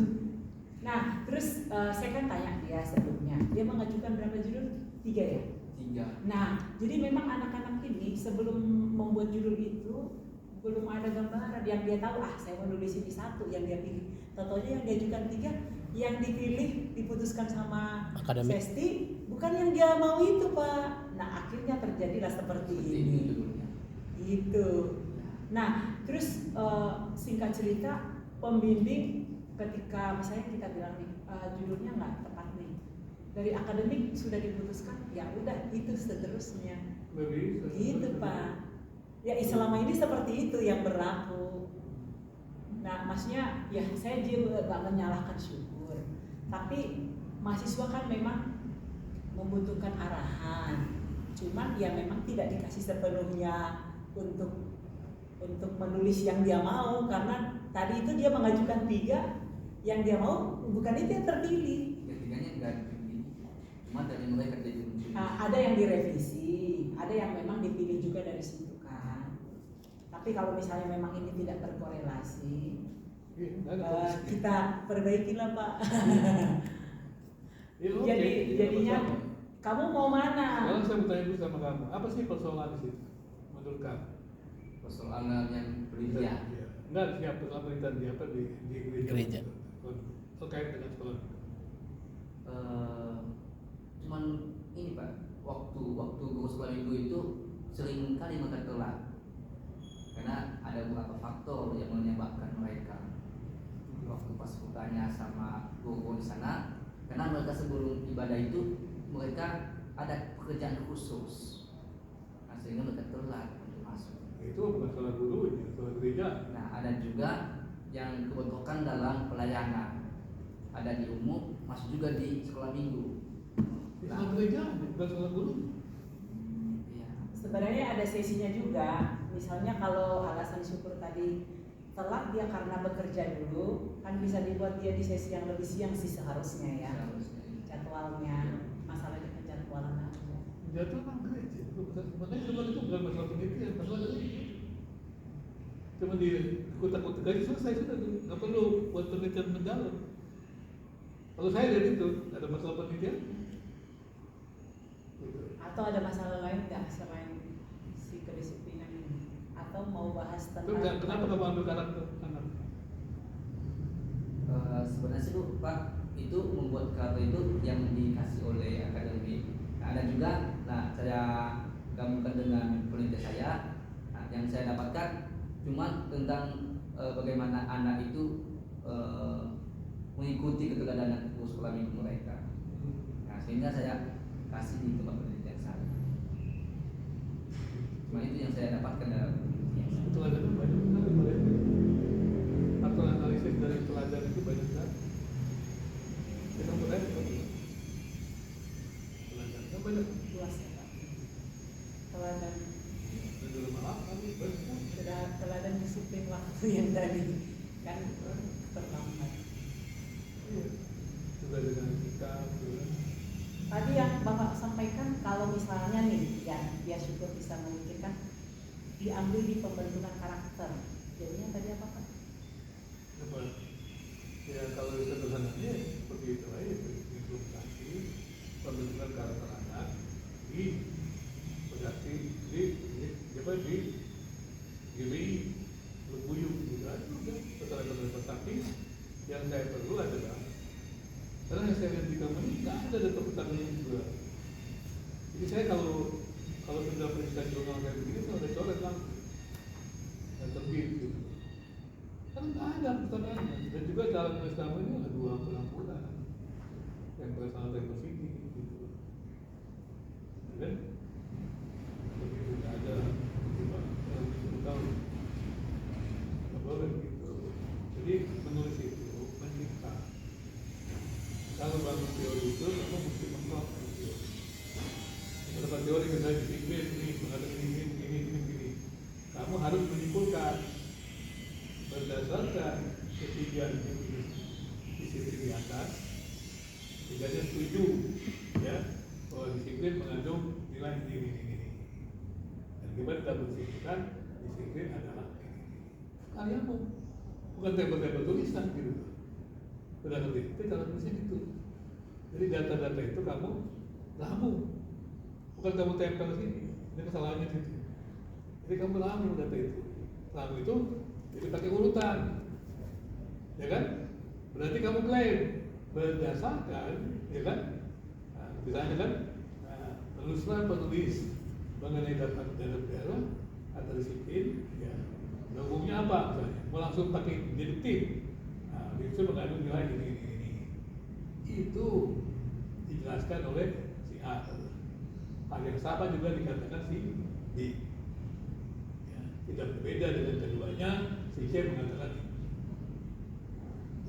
Nah terus saya kan tanya dia sebelumnya, dia mengajukan berapa judul? 3 ya? 3. Nah, jadi memang anak-anak ini sebelum membuat judul itu belum ada gambaran yang dia tahu, saya mau nulis ini 1 yang dia pilih. Tentunya yang diajukan 3, yang dipilih diputuskan sama Akademik. Sesti, bukan yang dia mau itu Pak. Nah akhirnya terjadilah seperti ini. judulnya. Gitu. Nah, terus singkat cerita pembimbing ketika misalnya kita bilang nih judulnya nggak tepat nih, dari akademik sudah diputuskan, ya udah itu seterusnya. Lebih. Gitu Pak. Ya selama ini seperti itu yang berlaku. Nah maksudnya ya saya juga nggak menyalahkan syukur, tapi mahasiswa kan memang membutuhkan arahan. Cuman ya memang tidak dikasih sepenuhnya untuk menulis yang dia mau, karena tadi itu dia mengajukan 3 yang dia mau, bukan itu yang terpilih. Ketiganya enggak dipilih. Cuma dari mereka jadi muncul. Ada yang direvisi, ada yang memang dipilih juga dari situ kan. Tapi kalau misalnya memang ini tidak berkorelasi, kita perbaiki lah Pak. Ya, oke. Jadi jadinya Apa-apa. kamu mau mana? Sekarang saya bertanya dulu sama kamu, apa sih persoalan di situ menurut kamu? Persoalan yang berbeda. Enggak, siapa persoalan penelitian di apa di gereja? Gereja. Terkait dengan sekolah. Cuman ini Pak, waktu guru sekolah minggu itu sering kali mereka telat karena ada beberapa faktor yang menyebabkan mereka. Waktu pas bertanya sama guru di sana, karena mereka sebelum ibadah itu mereka ada pekerjaan khusus, nah sehingga mereka telat untuk masuk. Itu bukan salah guru, itu salah gereja. Nah, ada juga yang kebodokan dalam pelayanan. Ada di umum, masuk juga di sekolah minggu. Itu salah gereja, bukan salah guru. Iya. Sebenarnya ada sesinya juga. Misalnya kalau alasan syukur tadi telat dia karena bekerja dulu, kan bisa dibuat dia di sesi yang lebih siang sih seharusnya ya. Seharusnya. Jadwalnya, masalahnya penjadwalan aja. Jatuh kan gereja. Makanya sebenarnya itu bukan masalah penelitian, masalah gereja. Cuma di kota-kota gaji selesai sudah tuh, nggak perlu buat penelitian mendalam. Kalau saya lihat itu ada masalah penelitian. Gitu. Atau ada masalah lain nggak selain si kedisiplinan ini? Atau mau bahas Terus tentang kenapa kamu ambil karakter anak? Sebenarnya sih Bu, Pak, itu membuat karakter itu yang dikasih oleh akademi. Nah, ada juga, nah saya gabungkan dengan penelitian saya. Nah, yang saya dapatkan cuma tentang bagaimana anak itu mengikuti keteladanan sekolah minggu mereka. Nah, sehingga saya kasih di tempat penelitian saya. Cuma itu yang saya dapatkan dalam penelitian saya. Teladan itu banyak sekali mereka. Atau analisis dari teladan itu banyak sekali. Kita mulai teladan kan banyak. luas ya Pak? Teladan Dan dalam maaf kami banyak. teladan disiplin waktu yang tadi kan terlambat. Iya. Juga dengan kita. Tadi yang Bapak sampaikan kalau misalnya nih ya dia syukur bisa memikirkan diambil di pembentukan karakter. Jadinya tadi apa Pak? Apa? Ya kalau sederhananya seperti itu aja, implementasi pembentukan karakter anak di berarti di apa di GBI Lubuyung juga ada betul. Tapi yang saya perlu adalah karena yang saya lihat di kamar ini nggak ada data pertanian juga. Jadi saya kalau sudah peristiwa jurnal kayak begini saya udah coret langsung dan terbit gitu. Kan nggak ada pertanyaannya. Dan juga cara menulis nama ini ada 2 bulan yang berasal dari University gitu. Dan begitu nggak ada tiba 10 tahun nggak boleh gitu. Jadi menulis itu mencipta. Kalau bangun teori itu kamu mesti menolak teori. Mendapat teori misalnya disiplin ini mengatakan ini. Kamu harus menyimpulkan berdasarkan ketiga disiplin di atas, tiganya setuju ya bahwa disiplin mengandung nilai ini. Dan kita tidak bersikapkan disiplin adalah ini. Karyamu bukan tebel-tebel tulisan gitu. Sudah ngerti? Itu cara tulisnya gitu. Jadi data-data itu kamu ramu, bukan kamu tempel sini. Ini kesalahannya situ. Jadi kamu ramu data itu. Ramu itu jadi pakai urutan, ya kan? Berarti kamu klaim berdasarkan, ya kan? Nah, misalnya kan, penulis mengenai dapat daerah atau disiplin, ya. Umumnya apa? Misalnya, mau langsung pakai deduktif, itu mengandung nilai ini. Itu dijelaskan oleh si A. Hal yang sama juga dikatakan si B. Ya, tidak berbeda dengan keduanya. Si C mengatakan ini.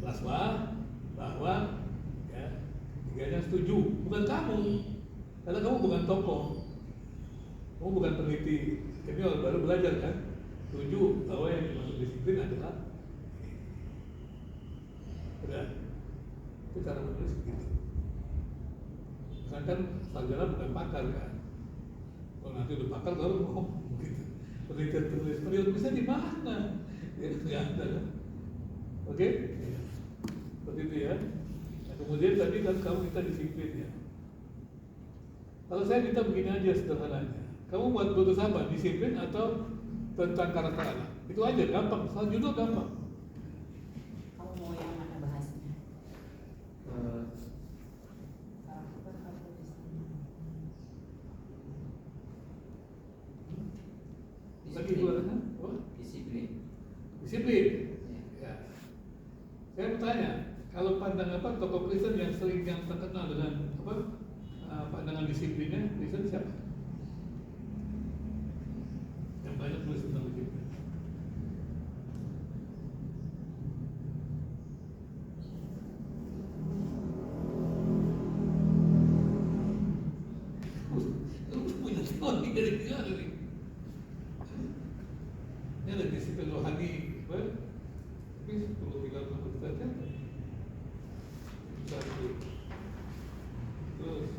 Jelas bahwa ya, tiganya setuju, bukan kamu, karena kamu bukan tokoh, kamu bukan peneliti, kamu baru belajar kan, setuju bahwa yang dimaksud disiplin adalah ini. Udah, itu cara menulis begitu. Kan sarjana bukan pakar kan, kalau nanti udah pakar baru ngomong begitu. Penelitian tulisnya di mana? Ya nggak ada kan? Oke? Seperti itu ya. Nah, kemudian tadi kan kamu minta disiplin ya. Kalau saya minta begini aja sederhananya, kamu buat putus apa? Disiplin atau tentang karakter anak? Itu aja gampang, soal judul gampang. Kamu mau yang mana bahasnya? Karakter atau disiplin? Lagi buatnya? Apa? Disiplin. Disiplin. Ya. Saya bertanya, kalau pandangan apa tokoh Kristen yang sering yang terkenal dengan apa pandangan disiplinnya Kristen siapa? Yang banyak tulis tentang Tapi perlu dilakukan perhatian. Satu. Terus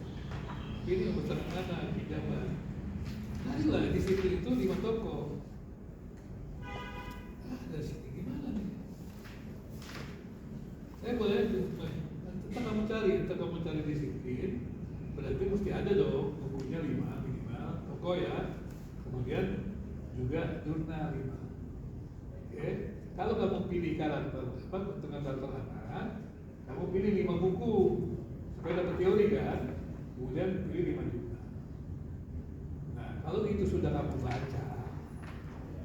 ini yang besar anak pinjaman. Carilah disiplin itu di toko. Dari sini gimana nih? Saya boleh, entah kamu cari disiplin, berarti mesti ada dong bukunya 5 minimal, toko ya, kemudian juga jurnal 5. Oke, kalau kamu pilih karakter dengan karakter anak, kamu pilih 5 buku supaya dapat teori kan, kemudian pilih 5 jurnal. Nah, kalau itu sudah kamu baca,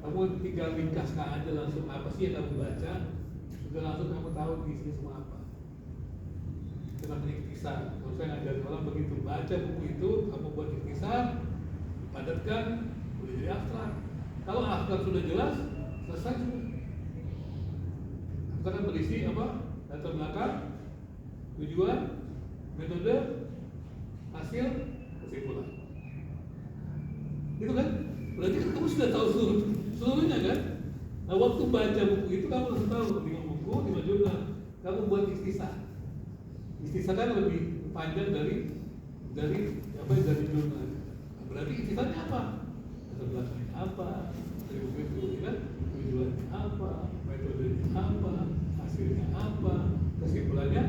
kamu tinggal ringkaskan aja langsung apa sih yang kamu baca, sudah langsung kamu tahu isinya semua apa. Itu namanya ikhtisar. Kalau saya ngajarin orang begitu, baca buku itu, kamu buat ikhtisar, padatkan, boleh jadi abstrak. Kalau abstrak sudah jelas, selesai sudah. Abstrak kan berisi apa? Latar belakang, tujuan, metode, hasil, kesimpulan. Gitu kan? Berarti kan kamu sudah tahu seluruhnya kan? Nah, waktu baca buku itu kamu harus tahu 5 buku, 5 jurnal. Kamu buat ikhtisar. Ikhtisar kan lebih panjang dari jurnal. Nah, berarti ikhtisarnya apa? Latar belakangnya apa? Dari buku itu kan? Tujuannya apa? Metodenya apa? Hasilnya apa? Kesimpulannya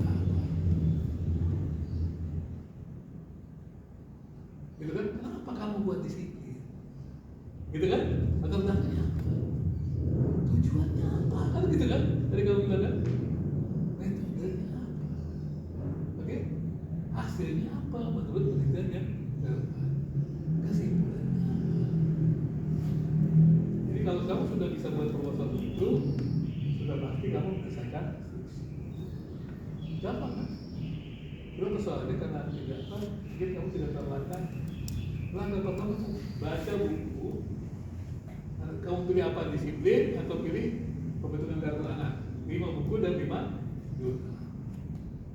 apa? Gitu kan? Kenapa kamu buat disiplin? Gitu kan? Latar belakangnya apa? Tujuannya apa? Kan gitu kan? Tadi kamu bilang kan? Metodenya apa? Oke? Hasilnya apa? Menurut penelitian yang relevan. Kesimpulannya apa? Jadi kalau kamu sudah bisa buat proposal itu, sudah pasti kamu menyelesaikan skripsi. Gampang kan? Cuma persoalannya karena tidak apa, mungkin kamu tidak terlatih. Langkah pertama baca buku. Kamu pilih apa, disiplin atau pilih pembentukan karakter anak? 5 buku dan 5 jurnal.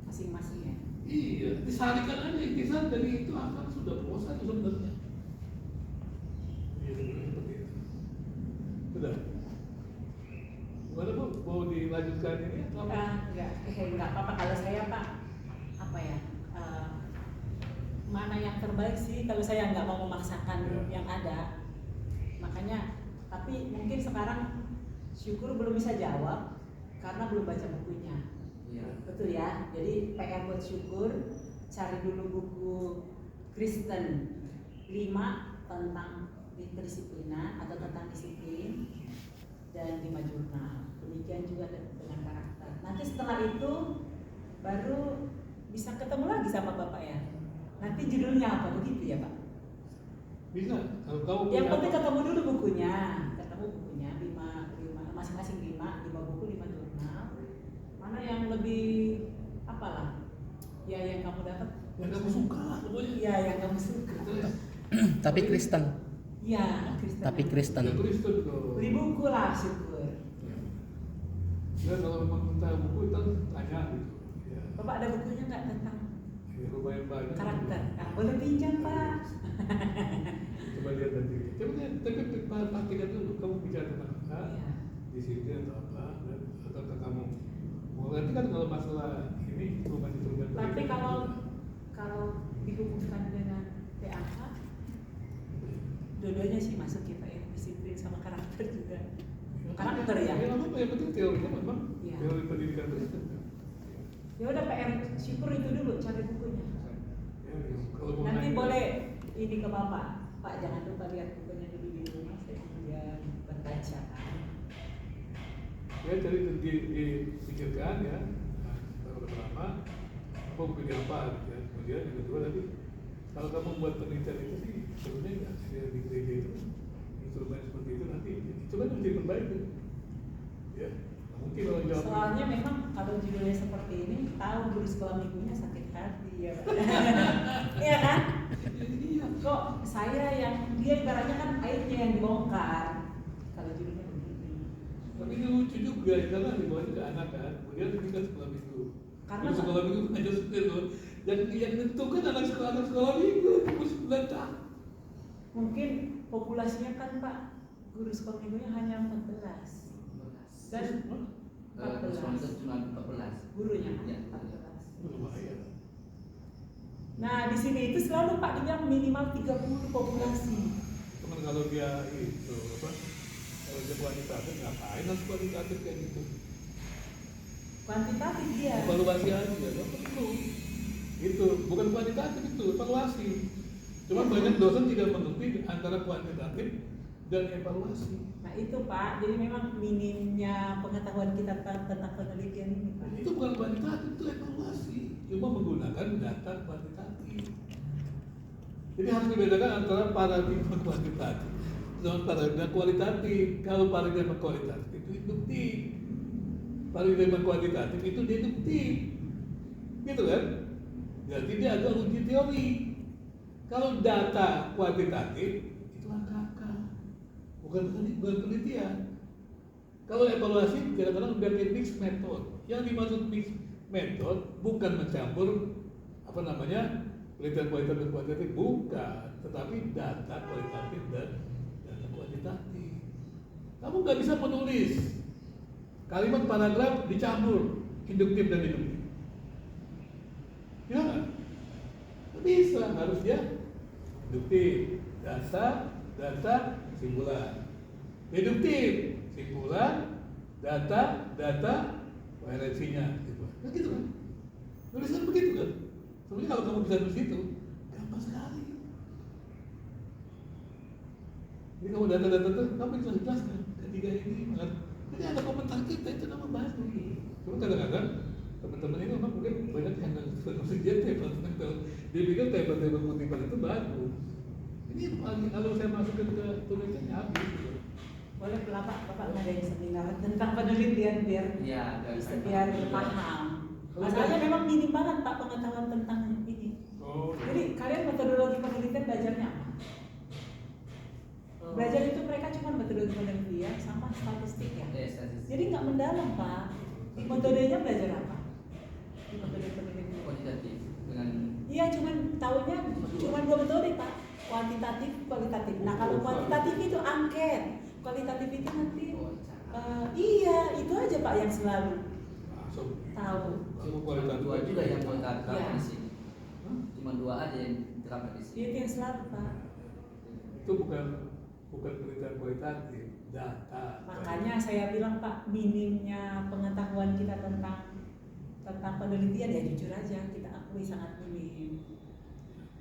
Masing-masing ya. Iya, disarikan aja ikhtisar dari itu akan sudah puas itu sebenarnya. Iya, seperti itu. Sudah. Gimana Bu? Mau dilanjutkan ini atau apa? Enggak apa-apa kalau saya Pak. Apa ya? Mana yang terbaik sih kalau saya nggak mau memaksakan yang ada. Makanya, tapi mungkin sekarang syukur belum bisa jawab karena belum baca bukunya. Iya. Betul ya. Jadi PR buat syukur, cari dulu buku Kristen 5 tentang kedisiplinan atau tentang disiplin dan 5 jurnal. Demikian juga dengan karakter. Nanti setelah itu baru bisa ketemu lagi sama Bapak ya. Nanti judulnya apa begitu ya Pak? Bisa. Kalau kamu Yang punya penting apa? ketemu dulu bukunya, masing-masing 5 buku 5 jurnal. Mana yang lebih apalah? Ya yang kamu dapat. Yang kamu suka lah pokoknya. Iya yang kamu suka. Tapi Kristen. Iya Kristen. Tapi Kristen. Ya Kristen dong. Beli buku lah syukur. Ya kalau memang minta buku itu tanya gitu. Ya. Bapak ada bukunya nggak tentang Ya, lumayan banyak. karakter? Boleh pinjam Pak. Coba lihat nanti. Tapi pastikan dulu kamu bicara tentang apa, Iya. disiplin atau apa, atau kamu. Nanti kan kalau masalah ini belum masih tergantung. Tapi kalau dihubungkan dengan PAK, dua-duanya sih masuk ya Pak ya, disiplin sama karakter juga. Karakter ya. Ya apa yang penting teorinya memang Iya. teori pendidikan Kristen. Ya udah PR syukur itu dulu cari bukunya. Ya, kalau mau Nanti nanya. boleh ini ke Bapak. Pak jangan lupa lihat bukunya dulu di rumah saya kemudian berbaca kan. Ya jadi dipikirkan ya. Nah, baru pertama mau pilih apa gitu ya. Kemudian yang kedua tadi kalau kamu buat penelitian itu sih sebenarnya ya, di gereja itu instrumen seperti itu nanti itu kan menjadi perbaiki. Ya. Mungkin kalau jawab Soalnya memang kalau judulnya seperti ini, tahu guru sekolah minggunya sakit hati ya. Iya kan? iya. Kok saya yang dia ibaratnya kan airnya yang dibongkar. Kalau judulnya begini. Tapi ini lucu juga karena dibawa ke anak kan. Kemudian ini kan sekolah minggu. Karena Guru sekolah minggu aja seperti itu. Yang menentukan anak sekolah minggu umur 9 tahun. mungkin populasinya kan Pak, guru sekolah minggunya hanya 14. Dan sekolah itu cuma 14. Gurunya Ya, 14. Itu lumayan. Nah, di sini itu selalu Pak dibilang minimal 30 populasi. Cuman kalau dia itu apa? Kalau dia kuantitatif ngapain harus kuantitatif kayak gitu? Kuantitatif dia. Evaluasi aja, nggak perlu. Itu bukan kuantitatif itu, evaluasi. Cuma banyak dosen tidak mengerti antara kuantitatif dan evaluasi. Nah, itu Pak, jadi memang minimnya pengetahuan kita tentang penelitian ini Pak. Itu bukan kuantitatif, itu evaluasi. Cuma menggunakan data kuantitatif. Jadi harus dibedakan antara paradigma kuantitatif dengan paradigma kualitatif. Kalau paradigma kualitatif itu induktif, paradigma kuantitatif itu deduktif, gitu kan? Jadi dia ada uji teori. Kalau data kuantitatif itu angka-angka, bukan penelitian. Kalau evaluasi kadang-kadang pakai mixed method. Yang dimaksud mixed method bukan mencampur apa namanya penelitian kualitatif dan kuantitatif, bukan, tetapi data kualitatif dan data kuantitatif. Kamu nggak bisa menulis kalimat paragraf dicampur induktif dan deduktif. Ya nggak? Nggak bisa, harus dia induktif, data, simpulan. Deduktif, simpulan, data, koherensinya, gitu. Nah, gitu kan? Tulisan begitu kan? Sebenarnya kalau kamu bisa nulis itu, gampang sekali. Jadi kamu data-data itu, kamu bisa jelaskan ketiga ini. Jadi ada komentar kita itu nama baru. Cuma kadang-kadang teman-teman ini memang mungkin banyak yang nggak dia table, dia pikir table kutipan itu bagus. Ini kalau saya masukin ke tulisannya habis. Gitu. Boleh Bapak ngadain seminar tentang penelitian biar Iya, biar paham. Masalahnya memang minim banget Pak pengetahuan tentang ini. Oh. Jadi kalian metodologi penelitian belajarnya apa? Belajar itu mereka cuma metodologi penelitian sama statistik ya. statistik. Jadi nggak mendalam Pak. Di metodenya belajar apa? Di metode penelitian. Kuantitatif dengan Iya, cuman tahunya cuma 2 metode Pak. Kuantitatif, kualitatif. Nah kalau kuantitatif itu angket, kualitatif itu nanti iya itu aja Pak yang selalu tahu. Kalau cuma kualitatif dua juga yang mau Iya. diterapkan di sini. Cuma 2 aja yang diterapkan di sini. Itu yang selalu Pak. itu bukan penelitian kualitatif, data. Makanya saya bilang Pak, minimnya pengetahuan kita tentang penelitian ya jujur aja kita akui sangat minim.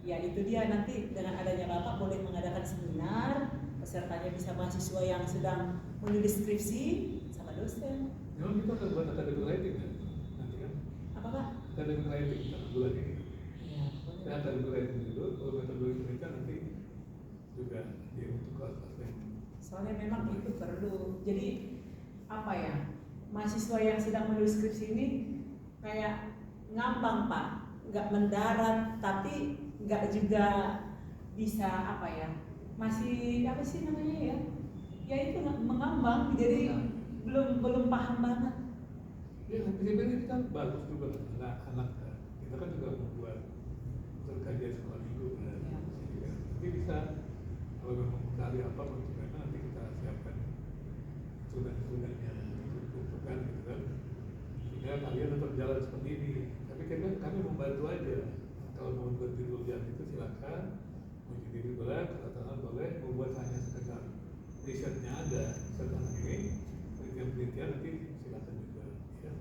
Ya itu dia, nanti dengan adanya Bapak boleh mengadakan seminar, pesertanya bisa mahasiswa yang sedang menulis skripsi sama dosen. Memang kita akan buat academic writing kan? Nanti kan? Apa Pak? Academic writing kita bulan ini. Iya. Saya academic writing dulu, kalau metodologi penelitian nanti juga dia untuk kelas-kelasnya. Soalnya memang itu perlu. Jadi apa ya? Mahasiswa yang sedang menulis skripsi ini kayak ngambang Pak, nggak mendarat tapi nggak juga bisa apa ya? Masih apa sih namanya ya? Ya itu mengambang, jadi belum paham banget. Ya, ini kan bagus juga anak-anak kan. Kita kan juga membuat kajian sekolah minggu kan. Ya. Nanti bisa kalau memang cari apa bentuknya nanti kita siapkan instrumen-instrumennya untuk kan gitu kan. Sehingga kalian tetap jalan seperti ini. Tapi kami membantu aja. Kalau mau buat judul itu silakan. Uji diri boleh, katakan boleh. Membuat hanya sekedar risetnya ada tentang ini, penelitian nanti silakan juga. Ya.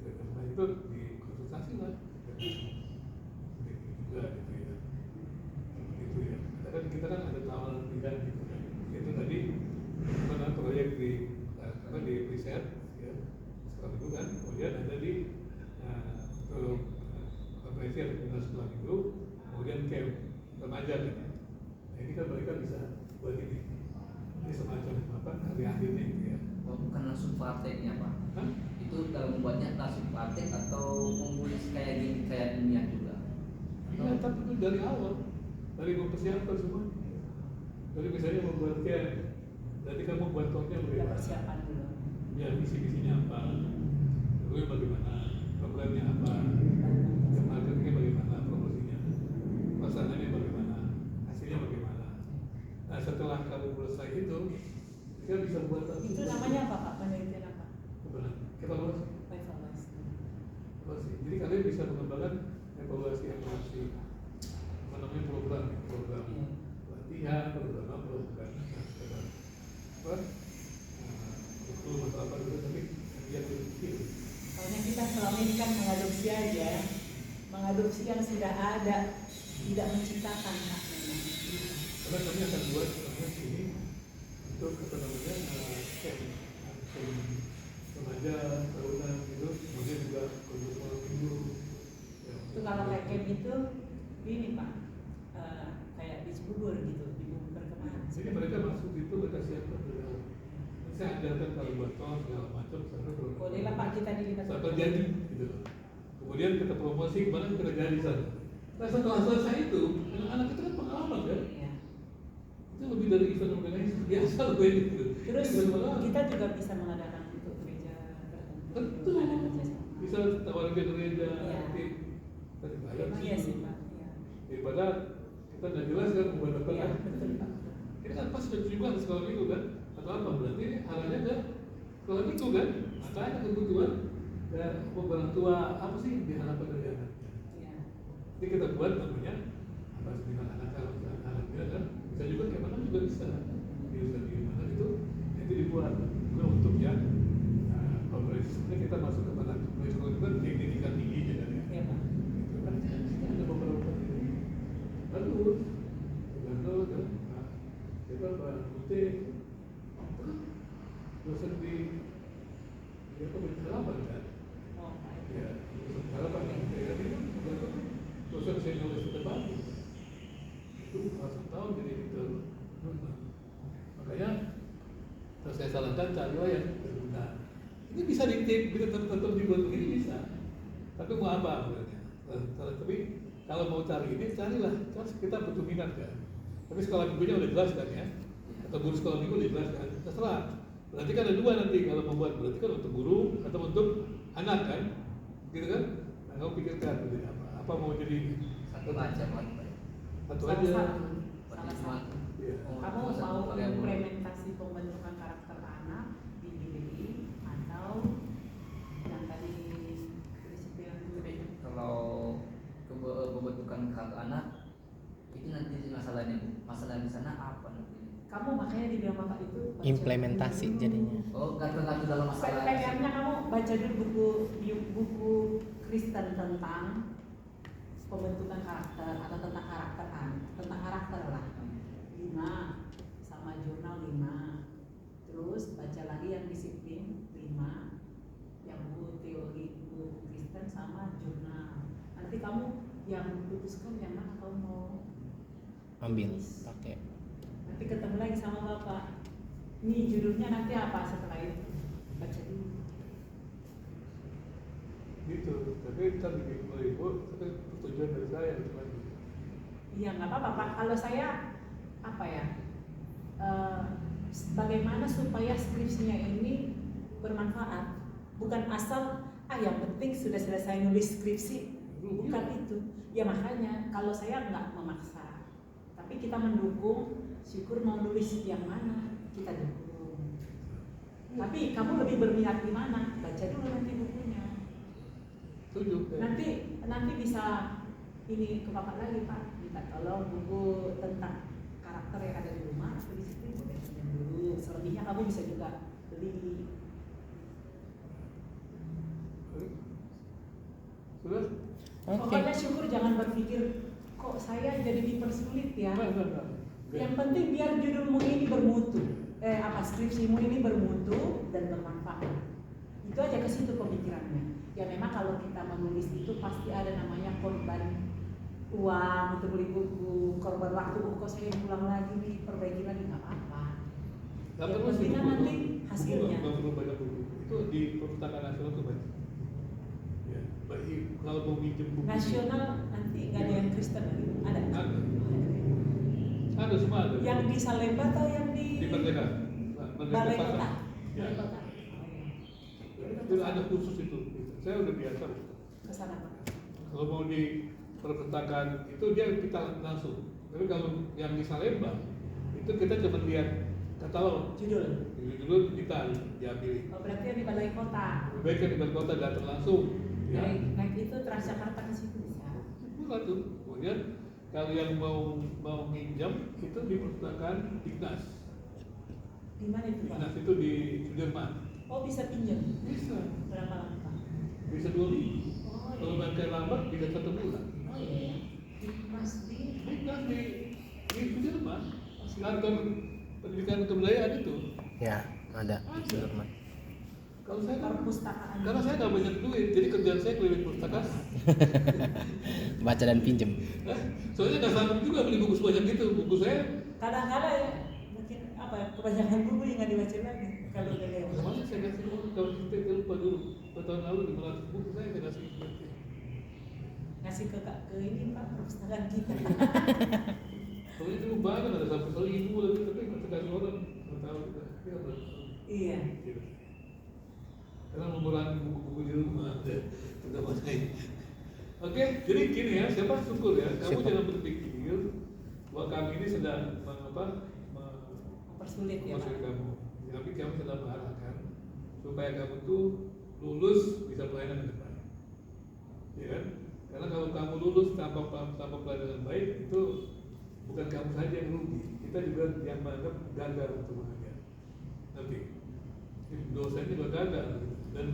Gitu. Nah itu dikonsultasi lah. Juga gitu ya. Gitu ya. Kita kan ada tawaran pilihan gitu kan. Itu tadi mana proyek di riset ya. Sekolah itu kan, kemudian ada di konferensi ada pimpinan sekolah itu, kemudian camp remaja kan. Nah ini kan mereka bisa buat ini semacam apa karya akhirnya gitu ya. Bukan langsung prakteknya Pak. Hah? Itu dalam membuatnya langsung praktek atau menulis kayak gini kayak ilmiah juga. Iya, tapi itu dari awal, dari mempersiapkan semua. Dari misalnya membuat camp, jadi kamu buat talknya Kita bagaimana? persiapan dulu. Ya misi-misinya apa? Lalu bagaimana? Programnya apa? Marketingnya bagaimana? Promosinya? Pasangannya bagaimana? Hasilnya bagaimana? Nah setelah kamu selesai itu, kita bisa buat Itu namanya apa Pak? Penelitian apa? evaluasi. Makanya kita selama ini kan mengadopsi aja, mengadopsi yang sudah ada, tidak menciptakan hak memang. Karena kami akan buat ini untuk apa namanya remaja, tahunan gitu, kemudian juga untuk malam minggu. Ya, Itu kalau kayak camp itu ini Pak, kayak di Cibubur gitu, di Bumi Perkemahan. jadi mereka masuk itu mereka siapkan dulu. Saya ajarkan kalau buat tol segala macam, sampai Bolehlah Pak kita dilibatkan. sampai jadi gitu. Kemudian kita promosi kemana kita jadi sana. Nah setelah selesai itu, anak itu kan pengalaman kan. Iya. Itu lebih dari event organizer biasa loh ini gitu. Terus Event pengalaman. kita juga bisa mengadakan untuk gereja tertentu. Betul. Ada kerjasama. Bisa tawarin ke gereja, Iya. nanti kita dibayar Memang iya sih Pak. Iya. daripada kita nggak jelas kan membuat apa Iya, kan. betul Pak. Ini kan pas juga ke sekolah minggu kan, atau apa berarti arahnya ke sekolah minggu kan. Makanya kebutuhan dan orang tua apa sih yang diharapkan dari anak. Iya. Jadi kita buat namanya apa sih dengan anak-anaknya kan. Bisa juga kayak mana juga bisa. Di mana itu dibuat juga untuk yang operasi. Sebenarnya kita masuk ke mana operasi itu kan pendidikan tinggi aja kan ya. Iya Pak. Itu kan ada beberapa ini. Bagus. Bagus kan. Nah, kita Pak Putih dosen di apa harapan kan? Oh, baik. Ya, harapan kan. Ya, itu dosen senior sudah bagus. Itu ratusan tahun jadi itu. Makanya terus saya sarankan carilah yang benar. Ini bisa ditip, bisa tetap dibuat begini bisa. Tapi mau apa sebenarnya? Tapi kalau mau cari ini carilah, terus kita butuh minat kan. Tapi sekolah minggunya udah jelas kan ya, atau guru sekolah minggu udah jelas kan. Terserah. Berarti kan ada dua nanti kalau membuat, berarti kan untuk guru atau untuk anak kan, gitu kan? Nah, kamu pikirkan berarti apa mau jadi Satu aja Pak. satu aja. Salah satu. Iya. Kamu mau implementasi pembentukan karakter anak di GBI atau yang tadi disiplin itu? Kalau pembentukan karakter anak itu nanti masalahnya Bu. Masalah di sana apa nanti? Kamu makanya dibilang Bapak itu baca Implementasi dulu. jadinya. Oh, gantung-gantung dalam masalah. PR-nya kamu baca dulu buku Kristen tentang pembentukan karakter atau tentang karakter lah 5 sama jurnal 5, terus baca lagi yang disiplin 5, yang buku teori buku Kristen sama jurnal. Nanti kamu yang putuskan yang mana kamu mau Ambil, tulis. pakai. Nanti ketemu lagi sama Bapak. Ini judulnya nanti apa setelah itu? Baca dulu. Gitu, tapi kita bikin ibu, tapi tujuan dari saya cuma gitu. Iya nggak apa-apa Pak. Kalau saya apa ya? Bagaimana supaya skripsinya ini bermanfaat? Bukan asal yang penting sudah selesai nulis skripsi. Bukan itu. Ya makanya kalau saya nggak memaksa, tapi kita mendukung. Syukur mau nulis yang mana kita dukung. Tapi kamu lebih berminat di mana? Baca dulu nanti bukunya. Tujuh. Nanti bisa ini ke Bapak lagi Pak, minta tolong buku tentang karakter yang ada di rumah atau di situ boleh pinjam dulu. Selebihnya kamu bisa juga beli. Sudah? Oke. Pokoknya Syukur jangan berpikir kok saya jadi dipersulit ya. Enggak. Yang penting biar judulmu ini bermutu, skripsimu ini bermutu dan bermanfaat. Itu aja ke situ pemikirannya. Ya memang kalau kita menulis itu pasti ada namanya korban uang untuk beli buku, korban waktu kok saya pulang lagi nih, perbaiki lagi nggak apa-apa. Yang penting kan nanti hasilnya. Nggak perlu banyak buku. Itu di perpustakaan nasional tuh banyak. Ya, bagi kalau mau minjem buku. Nasional nanti nggak ada yang Kristen lagi, ada. Ada semua ada. Yang di Salemba atau yang Di Merdeka. Balai Pasar. Kota? Ya. Balai Kota. Itu ada khusus itu. Saya udah biasa. Ke sana Pak. Kalau mau di perpustakaan itu dia kita langsung. Tapi kalau yang di Salemba itu kita cuma lihat katalog. Judul. Dulu kita diambil. Oh, berarti yang di Balai Kota. Lebih baik kan di Balai Kota datang langsung. Ya. Naik itu Transjakarta ke situ bisa. Bukan tuh. Kemudian kalau yang mau minjam itu di perpustakaan Dignas. Di mana itu Pak? Dignas itu di Sudirman. Oh bisa pinjam. Bisa. Berapa lama Pak? bisa 2 minggu. Oh, Kalau iya. mereka lambat bisa 1 bulan. Oh iya. Mas di Bukan di Sudirman, kantor pendidikan kebudayaan itu. Ya, ada. Sudirman. Kalau saya kan, perpustakaan. karena saya nggak banyak duit, jadi kerjaan saya keliling perpustakaan. Baca dan pinjem. Soalnya nggak sanggup juga beli buku sebanyak itu. Buku saya Kadang-kadang ya mungkin apa ya, kebanyakan buku yang nggak dibaca lagi kalau udah lewat. kemarin saya kasih uang kalau kita lupa dulu. Tahun lalu 500 buku saya kasih berarti. Ngasih ke ini Pak perpustakaan kita. Soalnya dulu banyak ada sampai 1.000 lebih, tapi nggak sekali orang nggak tahu kita. Kita nggak tahu. Iya. Gitu. Karena mengurangi buku-buku di rumah sudah banyak. Oke, jadi gini ya, siapa syukur ya, kamu Siapa? jangan berpikir bahwa kami ini sedang Mempersulit ya Pak. mempersulit kamu. Tapi kami sedang mengarahkan supaya kamu tuh lulus bisa pelayanan dengan baik. Ya kan? Karena kalau kamu lulus tanpa pelayanan baik itu bukan kamu saja yang rugi, kita juga yang menganggap gagal untuk mengajar. Nanti dosen juga gagal dan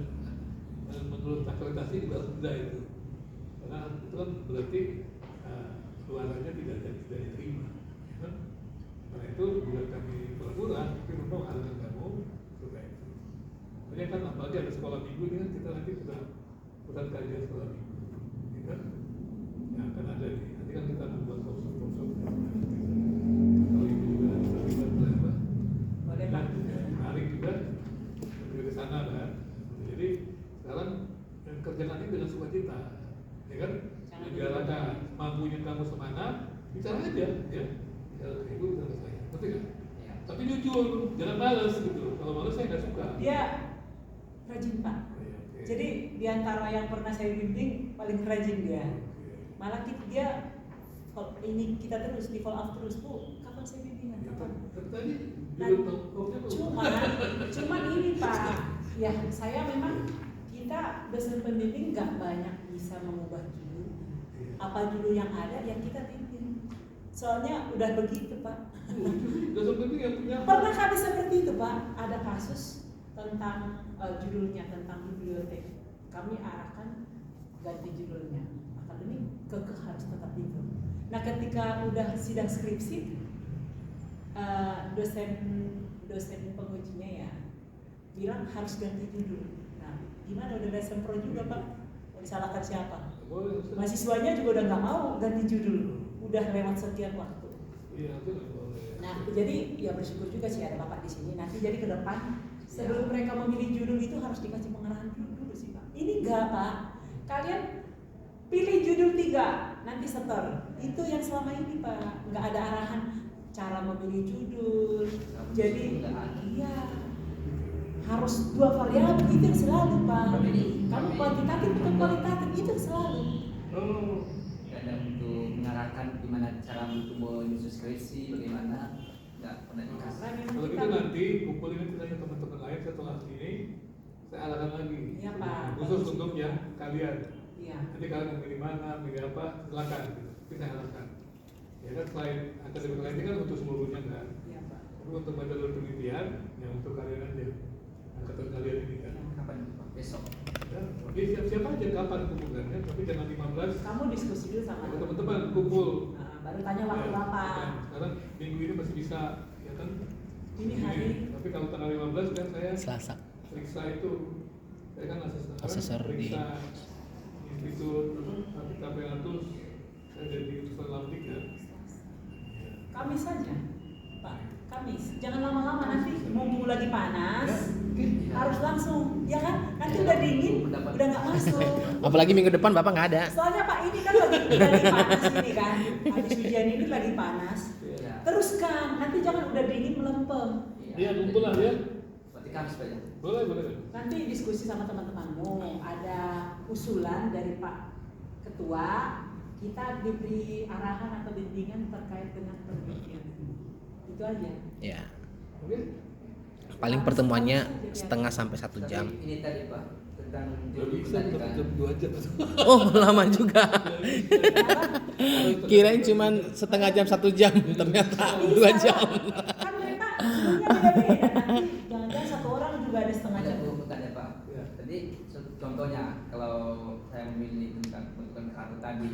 menurut akreditasi juga rendah itu. Karena itu kan berarti suaranya tidak diterima. Ya kan? Karena itu bukan kami pura-pura, tapi memang arahan kamu supaya itu. Makanya kan apalagi ada sekolah minggu ini kan kita nanti sudah pusat kajian sekolah minggu, ya kan? Ya akan ada nih. Nanti kan kita membuat workshop. Kalau ibu juga terlibat apa? Boleh Pak. Menarik juga dari sana kan. Jadi sekarang kerjakan ini dengan sukacita, ya kan? Jangan Biarkan mampunya kamu semangat, bicara aja, ya. Bicara ke ibu, bicara ke saya, ngerti kan? Ya. Tapi jujur, jangan males gitu. Kalau males saya nggak suka. Dia rajin Pak. Oh, iya, oke. Jadi di antara yang pernah saya bimbing paling rajin dia. Oke. Malah dia ini kita terus di follow up terus Bu, kapan saya bimbingan? Ya, Kapan? kan tadi Nah, judul talknya cuman ini Pak, ya saya memang kita dosen pembimbing nggak banyak bisa mengubah judul. Apa judul yang ada yang kita bimbing. Soalnya udah begitu Pak. dosen penting yang punya Pernah kami seperti itu Pak, ada kasus tentang judulnya tentang bibliotek. Kami arahkan ganti judulnya. Akademik kekeh harus tetap itu. Nah ketika udah sidang skripsi, dosen pengujinya ya bilang harus ganti judul. Nah gimana udah dosen pro juga Pak? Mau disalahkan siapa? boleh. Mahasiswanya juga udah nggak mau ganti judul. Udah lewat sekian waktu. Iya, itu nggak boleh. Nah, jadi ya bersyukur juga sih ada Bapak di sini. Nanti jadi ke depan sebelum mereka memilih judul itu harus dikasih pengarahan dulu sih Pak. Ini enggak Pak. Kalian pilih judul 3, nanti setor. Itu yang selama ini Pak. Nggak ada arahan cara memilih judul. Jadi iya harus 2 variabel itu yang selalu Pak. Kamu kuantitatif bukan kualitatif itu yang selalu. Oh, Kadang untuk mengarahkan gimana cara untuk menyusun skripsi, bagaimana nggak pernah dikasih. Karena memang kalau kita gitu nanti kumpulin nanti tanya teman-teman lain setelah ini saya arahkan lagi. Iya, Pak. Khusus untuk yang kalian. iya. Nanti kalian mau pilih mana, pilih apa, silakan. Gitu. Tapi saya arahkan. Ya kan selain akademik lain ini kan untuk seluruhnya kan. Iya Pak. Tapi untuk metode penelitian, ya untuk kalian aja. Angkatan kalian ini kan. Kapan Pak? Besok. Ya, oke, siap-siap aja kapan kumpulkannya, tapi jangan 15. Kamu diskusi dulu sama Ya, teman-teman kumpul. Nah, baru tanya waktu Ya, apa. ya. Sekarang minggu ini masih bisa, ya kan? Ini hari. Tapi kalau tanggal 15 kan saya Selasa. periksa itu, saya kan Asesor di- periksa institut tapi KPATUS, saya jadi urusan lambik kan. Kamis saja, Pak. Kamis. Jangan lama-lama nanti mumpung lagi panas. Harus langsung, ya kan? Nanti udah dingin, udah nggak masuk. Apalagi minggu depan Bapak nggak ada. Soalnya Pak ini kan lagi panas ini kan. Habis hujan ini lagi panas. Ya. Teruskan, nanti jangan udah dingin melempem. Iya, kumpul lah ya. Berarti Kamis Pak ya? Boleh, boleh. Nanti diskusi sama teman-temanmu. Ada usulan dari Pak Ketua, kita diberi arahan atau bimbingan terkait dengan penelitian. Itu aja. Ya. Oke. Paling pertemuannya setengah sampai 1 Tapi jam. ini tadi Pak tentang Gak bisa, pendidikan. jam 2 jam. Oh, lama juga. Kirain cuman setengah jam 1 jam, ternyata 2 jam. Kan mereka ilmunya beda-beda. Nanti jangan-jangan satu orang juga juga ada setengah jam. Ada bertanya Pak. Ya. Jadi contohnya kalau saya memilih tentang bentukan karakter tadi,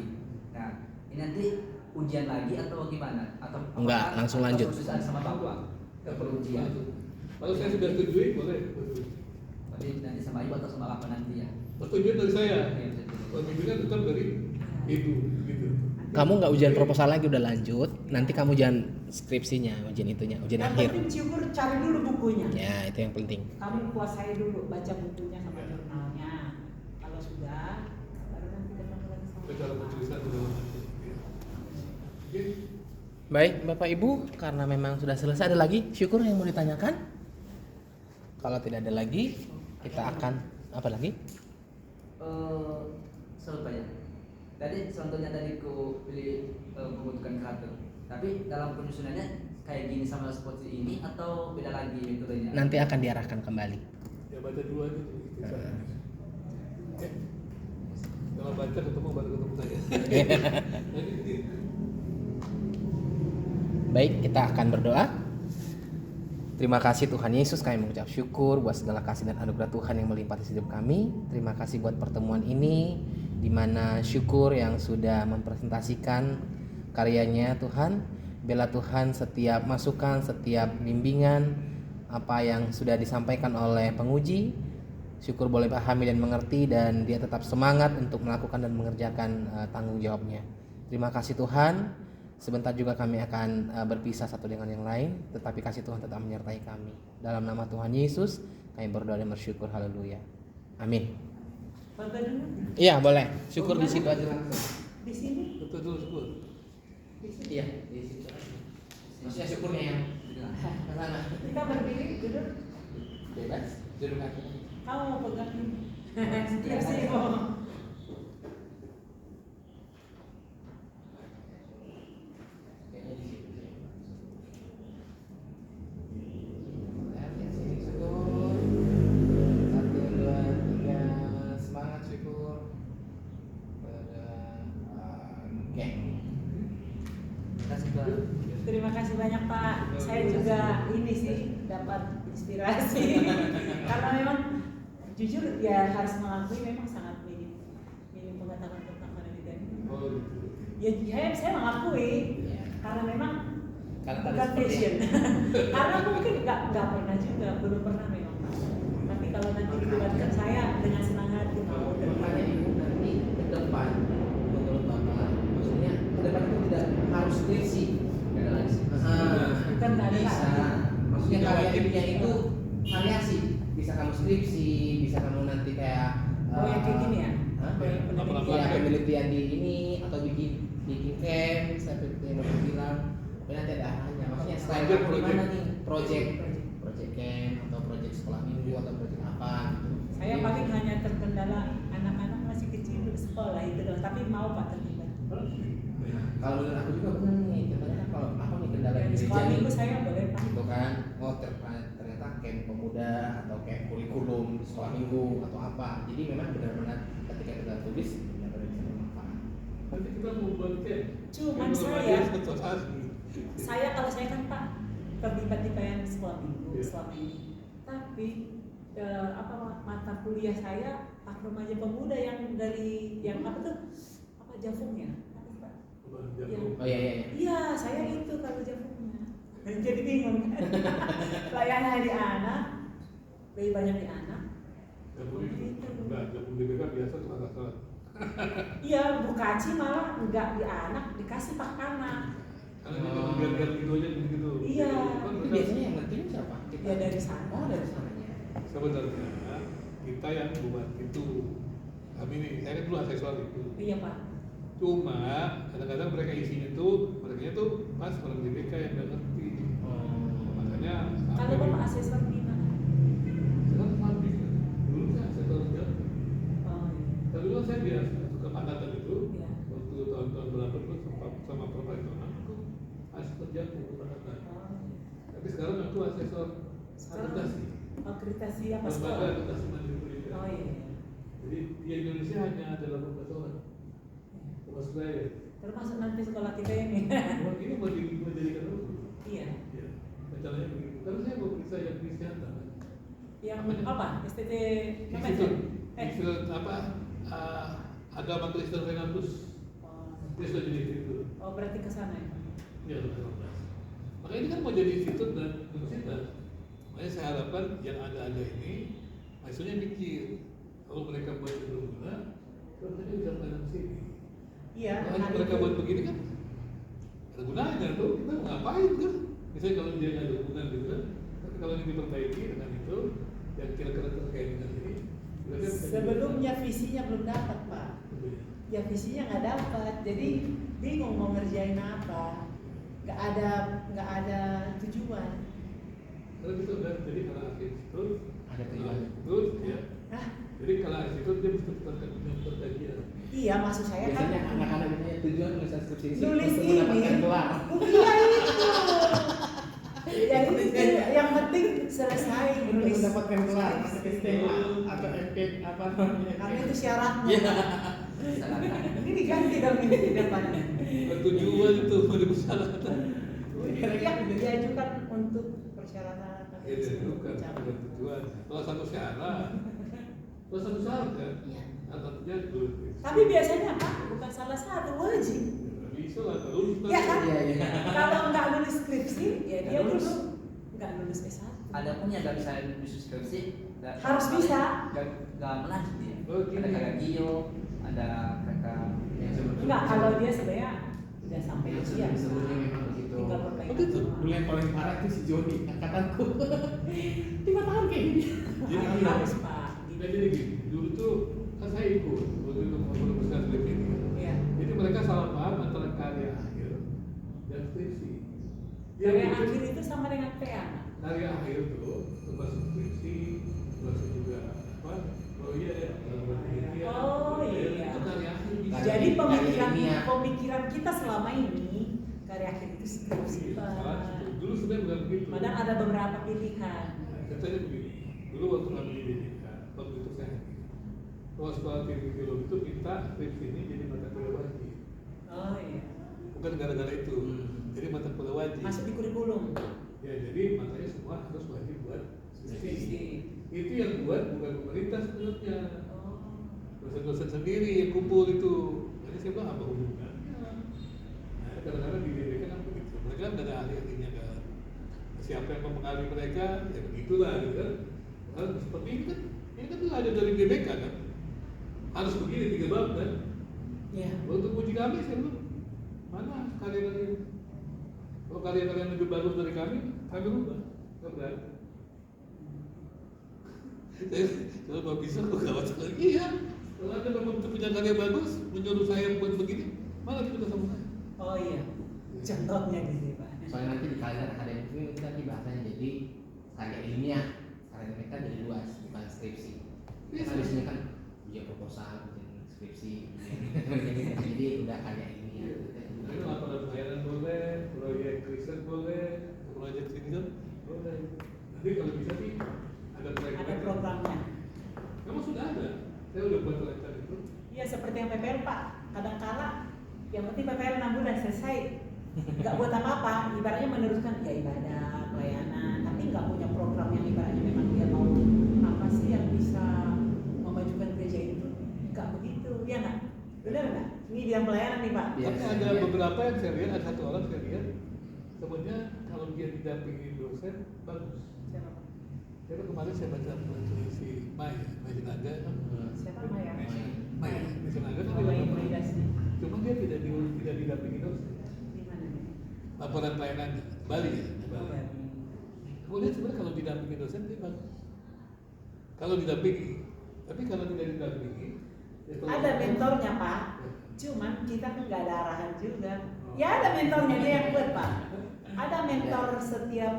nah ini nanti ujian lagi atau gimana? Atau Enggak, apakah- langsung atau lanjut. khususan sama Bapak? Nggak perlu ujian. Kalau saya sudah setujui, boleh. Tapi nanti sama Ibu atau sama Bapak nanti ya? Persetujuan dari saya. Oke, betul. Kalau bimbingan tetap dari ibu, gitu. Kamu nggak ujian proposal lagi udah lanjut, nanti kamu ujian skripsinya, ujian itunya, ujian Yang akhir. penting syukur cari dulu bukunya. Ya, itu yang penting. Kamu kuasai dulu baca bukunya sama jurnalnya. Kalau sudah, baru nanti ketemu lagi sama. Cara penulisan sudah lanjut. Ya. Oke. Baik, Bapak Ibu, karena memang sudah selesai, ada lagi syukur yang mau ditanyakan? Kalau tidak ada lagi, kita akan apa lagi? Contohnya, tadi contohnya tadi ku pilih pembentukan karakter. Tapi dalam penyusunannya kayak gini sama seperti ini atau beda lagi metodenya? Nanti akan diarahkan kembali. Ya baca dulu aja tuh. Oke. Kalau baca ketemu baru ketemu saya. Baik, kita akan berdoa. Terima kasih Tuhan Yesus, kami mengucap syukur buat segala kasih dan anugerah Tuhan yang melimpah di hidup kami. Terima kasih buat pertemuan ini, di mana syukur yang sudah mempresentasikan karyanya Tuhan. Bela Tuhan setiap masukan, setiap bimbingan, apa yang sudah disampaikan oleh penguji. Syukur boleh pahami dan mengerti, dan dia tetap semangat untuk melakukan dan mengerjakan tanggung jawabnya. Terima kasih Tuhan. Sebentar juga kami akan berpisah satu dengan yang lain, tetapi kasih Tuhan tetap menyertai kami. Dalam nama Tuhan Yesus, kami berdoa dan bersyukur. Haleluya. Amin. Foto dulu. Iya, boleh. Syukur di situ aja langsung. Di sini. Betul dulu syukur. Di sini. Iya, di situ aja. Maksudnya syukurnya yang ke sana. Kita berdiri duduk. Bebas, duduk aja. Kamu mau pegang ini. Iya sih mau. Kayaknya di situ sih. Lihat ya, sini syukur. 1, 2, 3, semangat syukur. Oke. Terima kasih Pak. Terima kasih banyak Pak. Saya juga ini sih dapat inspirasi. Karena memang jujur ya harus mengakui memang sangat minim pengetahuan tentang pendidikan ini. Oh, gitu. Ya saya mengakui Iya. karena memang Karena bukan tadi seperti passion. Karena mungkin nggak pernah juga, belum pernah memang Pak. Tapi kalau nanti dilibatkan saya dengan senang hati mau dan Makanya ibu nanti ke depan, menurut bapak, maksudnya ke depan itu tidak harus skripsi. Beda lagi. Bukan nggak ada Bisa, lagi. maksudnya karya impian itu variasi. Bisa kamu skripsi, bisa kamu nanti kayak Oh yang kayak gini ya? Hah? Yang penelitian. Ya, penelitian di ini atau bikin camp, seperti yang bapak bilang. Pokoknya nanti ada arahnya. Maksudnya selain Project, kamu di mana project. nih? Project camp atau project sekolah minggu atau project apa gitu. Saya paling hanya terkendala anak-anak masih kecil sekolah itu doang, tapi mau Pak terlibat. Nah, kalau menurut aku juga benar nih, contohnya kan kalau apa nih kendala Yang di di gereja sekolah nih, minggu saya boleh Pak. gitu kan, oh ternyata camp pemuda atau camp kurikulum di sekolah minggu atau apa, jadi memang benar-benar ketika kita tulis benar-benar bisa bermanfaat. Nanti kita mau buat camp. Cuman Yang belum saya- ada satu asli. Kalau saya kan Pak terlibat di PN sekolah minggu Iya. selama ini, tapi mata kuliah saya remaja pemuda yang dari yang apa tuh apa Jafung ya? Apa sih, Pak? Yang- Oh iya iya. Iya, saya itu kalau Jafungnya. Jadi bingung kan. Layannya di anak, lebih banyak di anak. Enggak, gabung di BK biasa cuma salah. Iya, Bu Kaci malah enggak di anak, dikasih Pak anak. Karena dia cuma biar gitu aja begitu. Iya. Kan Itu biasanya yang ngertiin siapa? Ya dari sana. Oh dari sananya. sebenarnya kita yang buat itu. Kami nih, saya kan dulu asesor itu. Iya Pak. Cuma kadang-kadang mereka isinya tuh, mereka tuh pas orang GBK yang nggak ngerti. Makanya Kalau Bapak asesor di mana? sekarang pabrik kan. Dulu saya asesor aja. Oh, iya. Tapi dulu saya biasa suka angkatan itu. Iya. Waktu tahun-tahun berapa tuh sama profesional aku asesor jago angkatan. Oh, iya. Tapi sekarang aku asesor akreditasi. Akreditasi apa Lembaga sekolah? akreditasi mandiri pendidikan. Oh iya. Jadi di Indonesia hanya ada 18 orang. Termasuk saya. Termasuk nanti sekolah kita ini. Orang ini mau dijadikan dulu. Iya. Ya, rencananya begitu. Karena saya mau periksa yang kesehatan. Yang Apanya? apa? STT Memet Institut, ya? Institut apa? Agama Kristen Renaldus. Dia sudah jadi institut. Oh berarti ke sana ya? Ya, 2015. Maka ini kan mau jadi institut dan universitas. Makanya saya harapkan yang ada ini, maksudnya mikir kalau mereka buat sebelum guna, terus mereka bisa melakukan sini. Iya. Kalau hari mereka itu. buat begini kan, ada gunanya tuh. Kita mau ngapain kan? Misalnya kalau dia nggak ada hubungan gitu kan, tapi kalau ini diperbaiki dengan itu, yang kira-kira terkait dengan ini, berarti bisa Sebelumnya visinya belum dapat Pak. Ya visinya nggak dapat, jadi bingung mau ngerjain apa. Nggak ada tujuan. Kalau gitu kan, jadi kalau institut, Ada tujuan. institut, ya. Hah? Jadi kalau institut dia mesti terkait kajian. Iya maksud saya kan Biasanya anak-anak punya tujuan nulis skripsi ini nulis untuk ini. mendapatkan gelar. Iya itu. Yang yang penting selesai Untuk nulis. mendapatkan gelar, masuk STMA atau MP apa namanya? Karena itu syaratnya. Iya. Ini diganti dong ini di depannya. Tujuan itu ada persyaratan. Ya, diajukan untuk persyaratan. Ya bukan tujuan. Kalau satu syarat, kalau satu syarat kan, Iya. satunya dulu. Tapi biasanya Pak bukan salah satu wajib. Bisa lah kalau lulus. Iya kan? Iya, iya. Kalau nggak nulis skripsi, ya dia Nggak lulus. dulu nggak nulis S1. Ada pun yang nggak bisa bisnis skripsi Harus bisa. nggak melanjut dia. Oh, gini. Ada kakak Gio, ada kakak yang Enggak, kalau dia sebenarnya udah sampai Yang ujian. sebelum-sebelumnya memang begitu. Tinggal perbaikan. Oh, gitu? Dulu yang paling parah itu si Joni, angkatanku. 5 tahun kayak gini. Jadi Harus Pak. Nah, jadi gini, dulu tuh kan saya ikut waktu itu merumuskan skripsi ini. Iya. Jadi mereka salah paham antara karya akhir dan skripsi. Yang Karya itu- akhir itu sama dengan PA. karya akhir tuh termasuk skripsi, termasuk juga apa proyek, penelitian. Oh, iya. Itu karya akhir. bisa. Jadi pemikiran ilmiah. pemikiran kita selama ini karya akhir itu skripsi Salah, Pak. dulu sebenarnya bukan begitu. Padahal ada beberapa pilihan. Katanya begini, dulu waktu ngambil pendidikan, waktu itu saya kalau sekolah tinggi teologi itu minta skripsi ini jadi mata kuliah wajib. Oh iya. Bukan gara-gara itu, jadi mata kuliah wajib. Masuk di kurikulum. Ya jadi makanya semua harus wajib buat skripsi. Skripsi. Itu yang buat bukan pemerintah sebenarnya, Oh. dosen-dosen sendiri yang kumpul itu. Jadi saya bilang apa hubungannya? Nah, kadang-kadang di DPK kan begitu. Mereka kan ada ahli-ahlinya kan. Siapa yang mempengaruhi mereka, ya begitulah gitu kan. Hal seperti ini kan ada dari DPK kan. Harus begini 3 bab kan. Iya. Untuk uji kami saya bilang, mana karya-karya? Kalau karya-karya lebih bagus dari kami rubah. Nggak berani. Kalau nggak bisa, kok gawat sekali. Iya. Kalau Anda memang punya karya bagus, menyuruh saya buat begini, malah kita sama saya. Oh iya. Contohnya gitu Pak. Soalnya nanti di kajian akademik ini kita nanti bahasanya jadi karya ilmiah, karya mereka jadi luas, bukan skripsi. Karena di sini kan ujian proposal, ujian skripsi, jadi udah karya ilmiah. Jadi laporan pelayanan boleh, proyek Kristen boleh, proyek sini kan boleh. Nanti kalau bisa sih ada proyek. Ada programnya. Memang sudah ada. Saya udah buat proyek itu. Iya seperti yang PPL Pak. Kadang-kala yang penting PPL 6 bulan selesai. Nggak buat apa-apa. Ibaratnya meneruskan ya ibadah, pelayanan. Tapi nggak punya program yang ibaratnya memang dia mau apa sih yang bisa memajukan gereja itu. Nggak begitu. Ya nggak? Benar nggak? Ini bidang pelayanan nih Pak. Iya. Tapi ada beberapa yang saya lihat, ada satu orang saya lihat, sebenarnya kalau dia didampingi dosen bagus. Siapa Pak? Jadi kemarin saya baca buku si Mai Sinaga, Siapa Maya? Mai Sinaga kan Oh, dia Maya bagus. Dasi. Cuma dia tidak didampingi dosen. Di mana nih? Laporan pelayanan Bali ya. di Oh, Bali. Bali. Kemudian sebenarnya kalau didampingi dosen dia bagus. Kalau didampingi, tapi kalau tidak didampingi, ya kalau- Ada mentornya Pak. Cuman kita kan nggak ada arahan juga. Ya ada mentornya dia yang buat Pak. Ada mentor setiap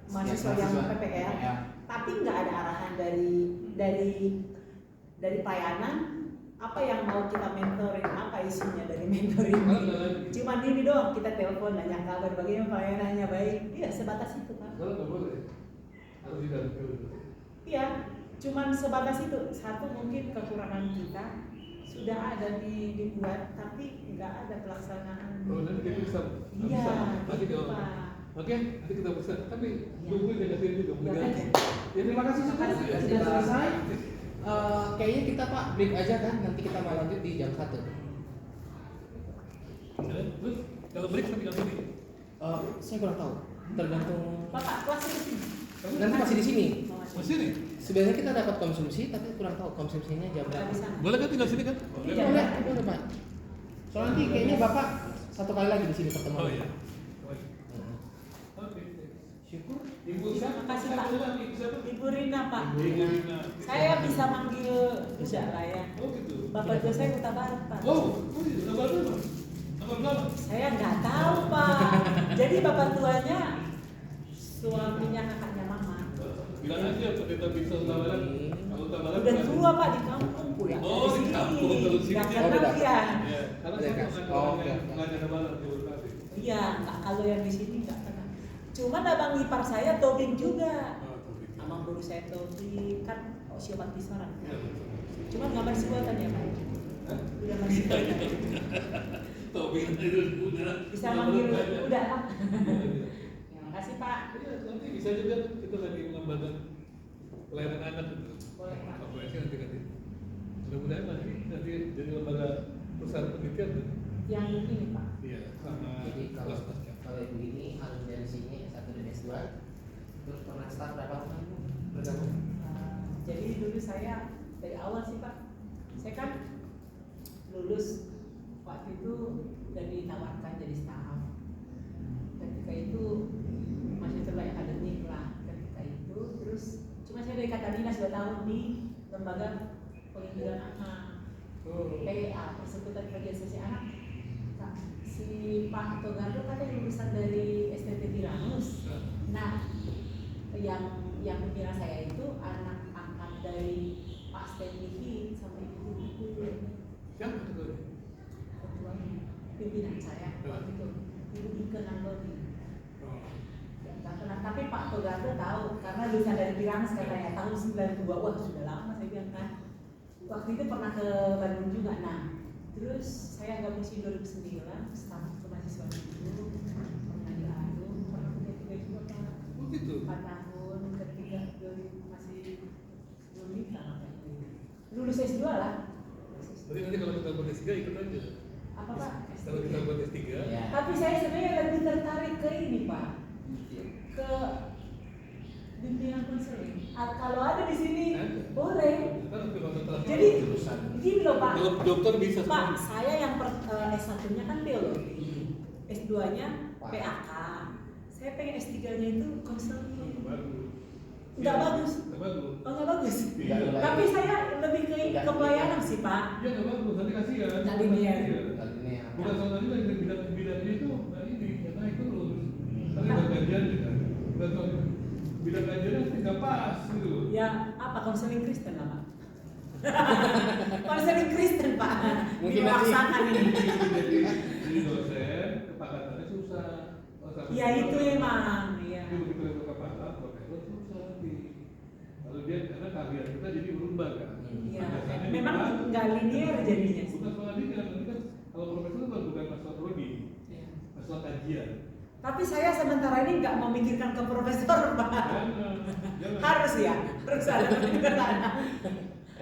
mahasiswa yang PPL, tapi nggak ada arahan dari pelayanan apa yang mau kita mentorin, apa isinya dari mentor Kalau ini. nggak lagi. Cuman ini doang kita telepon nanya kabar bagaimana pelayanannya baik. Iya sebatas itu Pak. Kalau nggak boleh, harus didampingi. Iya, cuman sebatas itu. Satu mungkin kekurangan kita sudah ada dibuat, tapi nggak ada pelaksanaan. Oh nanti dia bisa, Iya, nanti gitu, kalau Pak. Oke, nanti kita bisa. Tapi tungguin dia kasih juga. Ya, terima kasih Syukur. Sudah selesai. Kayaknya kita Pak break aja kan. Nanti kita mau lanjut di jam 1. Terus kalau break sampai jam ini. Saya kurang tahu. Tergantung. Bapak kelas di sini. Nanti masih di sini. Masih nih? Sebenarnya kita dapat konsumsi, tapi kurang tahu konsumsinya jam berapa. Boleh kan tinggal sini kan? Iya. Boleh Pak. Soalnya nanti kayaknya Bapak satu kali lagi di sini pertemuan. Oh iya. Hmm. Oke. Syukur. Ibu Terima kasih Pak. Ibu siapa? Ibu Rina Pak. Ibu Rina. Saya bisa manggil Uda lah ya. Oh gitu. Bapak tua saya Kota Barat Pak. Oh iya. Nomor berapa? Nomor berapa? Saya nggak tahu Pak. Jadi bapak tuanya suaminya kakaknya mama. Bilang aja pendeta bisa Tabaran. Kalau Tabaran Udah tua Pak di kampung Bu ya. Oh, di kampung, terus sini. Nggak Oh, kenal beda. ya. Iya, karena Udah, saya Kak. bukan Oh, orang yang oke. nggak ada Tabaran di Bekasi. Iya, kalau yang di sini nggak kenal. Cuman abang ipar saya tobing juga. Sama guru saya tobing kan Siopat Pisaran. Iya. Cuman nggak masih buatan ya Pak. Hah? Udah masih buatan. Tobing itu udah. Bisa manggil udah lah. Terima kasih Pak. Iya, nanti bisa juga kita lagi mengembangkan pelayanan anak gitu. Boleh, Pak. Apa sih nanti. Mudah-mudahan nanti jadi lembaga perusahaan penelitian tuh. Yang ini Pak. Iya, sama Jadi kelas-kelasnya. kalau ibu ini harus dari sini S1 dan S2. Terus pernah start berapa lama bergabung? Jadi dulu saya dari awal sih Pak. Saya kan lulus waktu itu dan ditawarkan jadi staff. Ketika itu masih terbaik akademik lah ketika itu. Terus cuma saya dari kata dinas 2 tahun di lembaga pengindikan anak. PA, Persekutuan Pelajar Sosial Anak. Nah, si Pak Togardo katanya lulusan dari STT Tiranus. Nah, yang pimpinan saya itu anak angkat dari Pak Stanley sama Ibu itu Siapa tuh? ketuanya pimpinan saya waktu itu Ibu Ike Nandoni. Nggak kenal, tapi Pak Togardo tahu karena lulusan dari Tiranus katanya tahun 92. Wah sudah lama saya bilang kan. Waktu itu pernah ke Bandung juga. Nah, terus saya gabung sih 2009 staff kemahasiswaan itu pernah di Aduh, pernah punya 3 juga Pak. Oh gitu. 4 tahun ketika masih belum nikah waktu itu. Lulus S2 lah. Berarti nanti kalau kita buat S3 ikut aja. Apa Pak? Kalau kita buat S3, Ya. Tapi saya sebenarnya lebih tertarik ke ini Pak, ke bimbingan konseling. Kalau ada di sini boleh. kita harus konsentrasi. Jadi jurusan. gini loh Pak. Dokter bisa Pak, semua. saya yang S1-nya kan teologi, S2-nya PAK. Saya pengen S3-nya itu konseling. Bagus. Nggak bagus. Nggak bagus. Oh nggak bagus. Iya. Tapi saya lebih ke pelayanan sih Pak. Iya nggak bagus. Nanti kasihan. Nggak linear. Iya. Kali ini ya. Bukan soal tadi lagi bidangnya itu nggak ini, ya naik terus. Tapi nggak kajian kan. Bukan soal bidang kajiannya nggak pas gitu. Ya apa konseling Kristen lah Pak. Konseling Kristen Pak. Mungkin Diwaksakan ini. Jadi dosen kepakatannya susah. Ya itu emang. Iya. Jadi begitu level kepala, profesor susah nanti. Kalau dia karena kalian kita jadi berubah kan. Iya. Biasanya Memang di- nggak linear jadinya. Bukan soal linear, nanti kan kalau profesor kan bukan masalah prodi, Iya. masalah kajian. Tapi saya sementara ini nggak memikirkan ke profesor Pak. Jangan. Harus ya, harus ada pemikiran.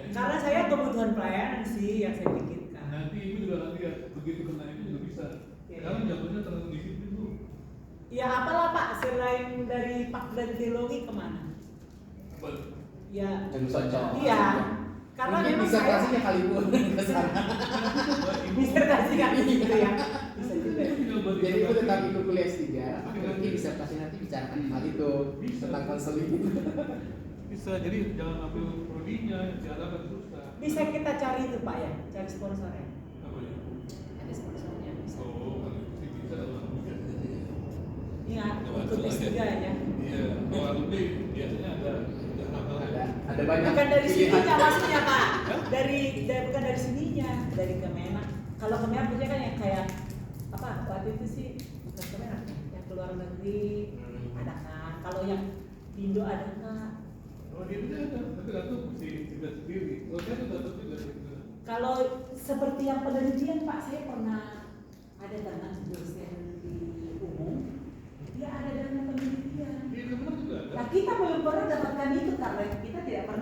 Karena saya kebutuhan pelayanan sih yang saya pikirkan. Nanti ibu juga nanti ya begitu kena itu juga bisa. Iya. Sekarang zamannya terlalu disiplin tuh. Ya apalah Pak, selain dari Pak dan teologi kemana? Apa? Ya, Jurusan cowok. iya. Karena Mungkin memang disertasinya saya kali Bu ke sana. disertasi kan gitu ya. Bisa juga. Jadi Bu tetap ikut kuliah S3, mungkin disertasi nanti bicarakan hal itu tentang konseling. Bisa, jadi jangan ambil prodinya, diharapkan susah. Bisa kita cari itu Pak ya, cari sponsornya. Apa ya? Ada sponsornya bisa. Oh, kalau itu sih bisa lah. Iya, ikut S3 aja. Iya, kalau alumni biasanya ada hal-hal Ada banyak. Bukan dari pilihan. sininya maksudnya Pak. Bukan dari sininya, dari Kemenak. Kalau Kemenak punya kan yang kayak apa? Waktu itu sih bukan Kemenak ya, yang keluar negeri ada kan. Kalau yang di Indo ada nggak? Oh, dia tidak ada, tapi itu mesti juga sendiri. Kalau saya tuh dapat juga gitu. Kalau seperti yang penelitian Pak, saya pernah ada teman dosen di umum, dia ada dana kita belum pernah dapatkan itu karena kita tidak pernah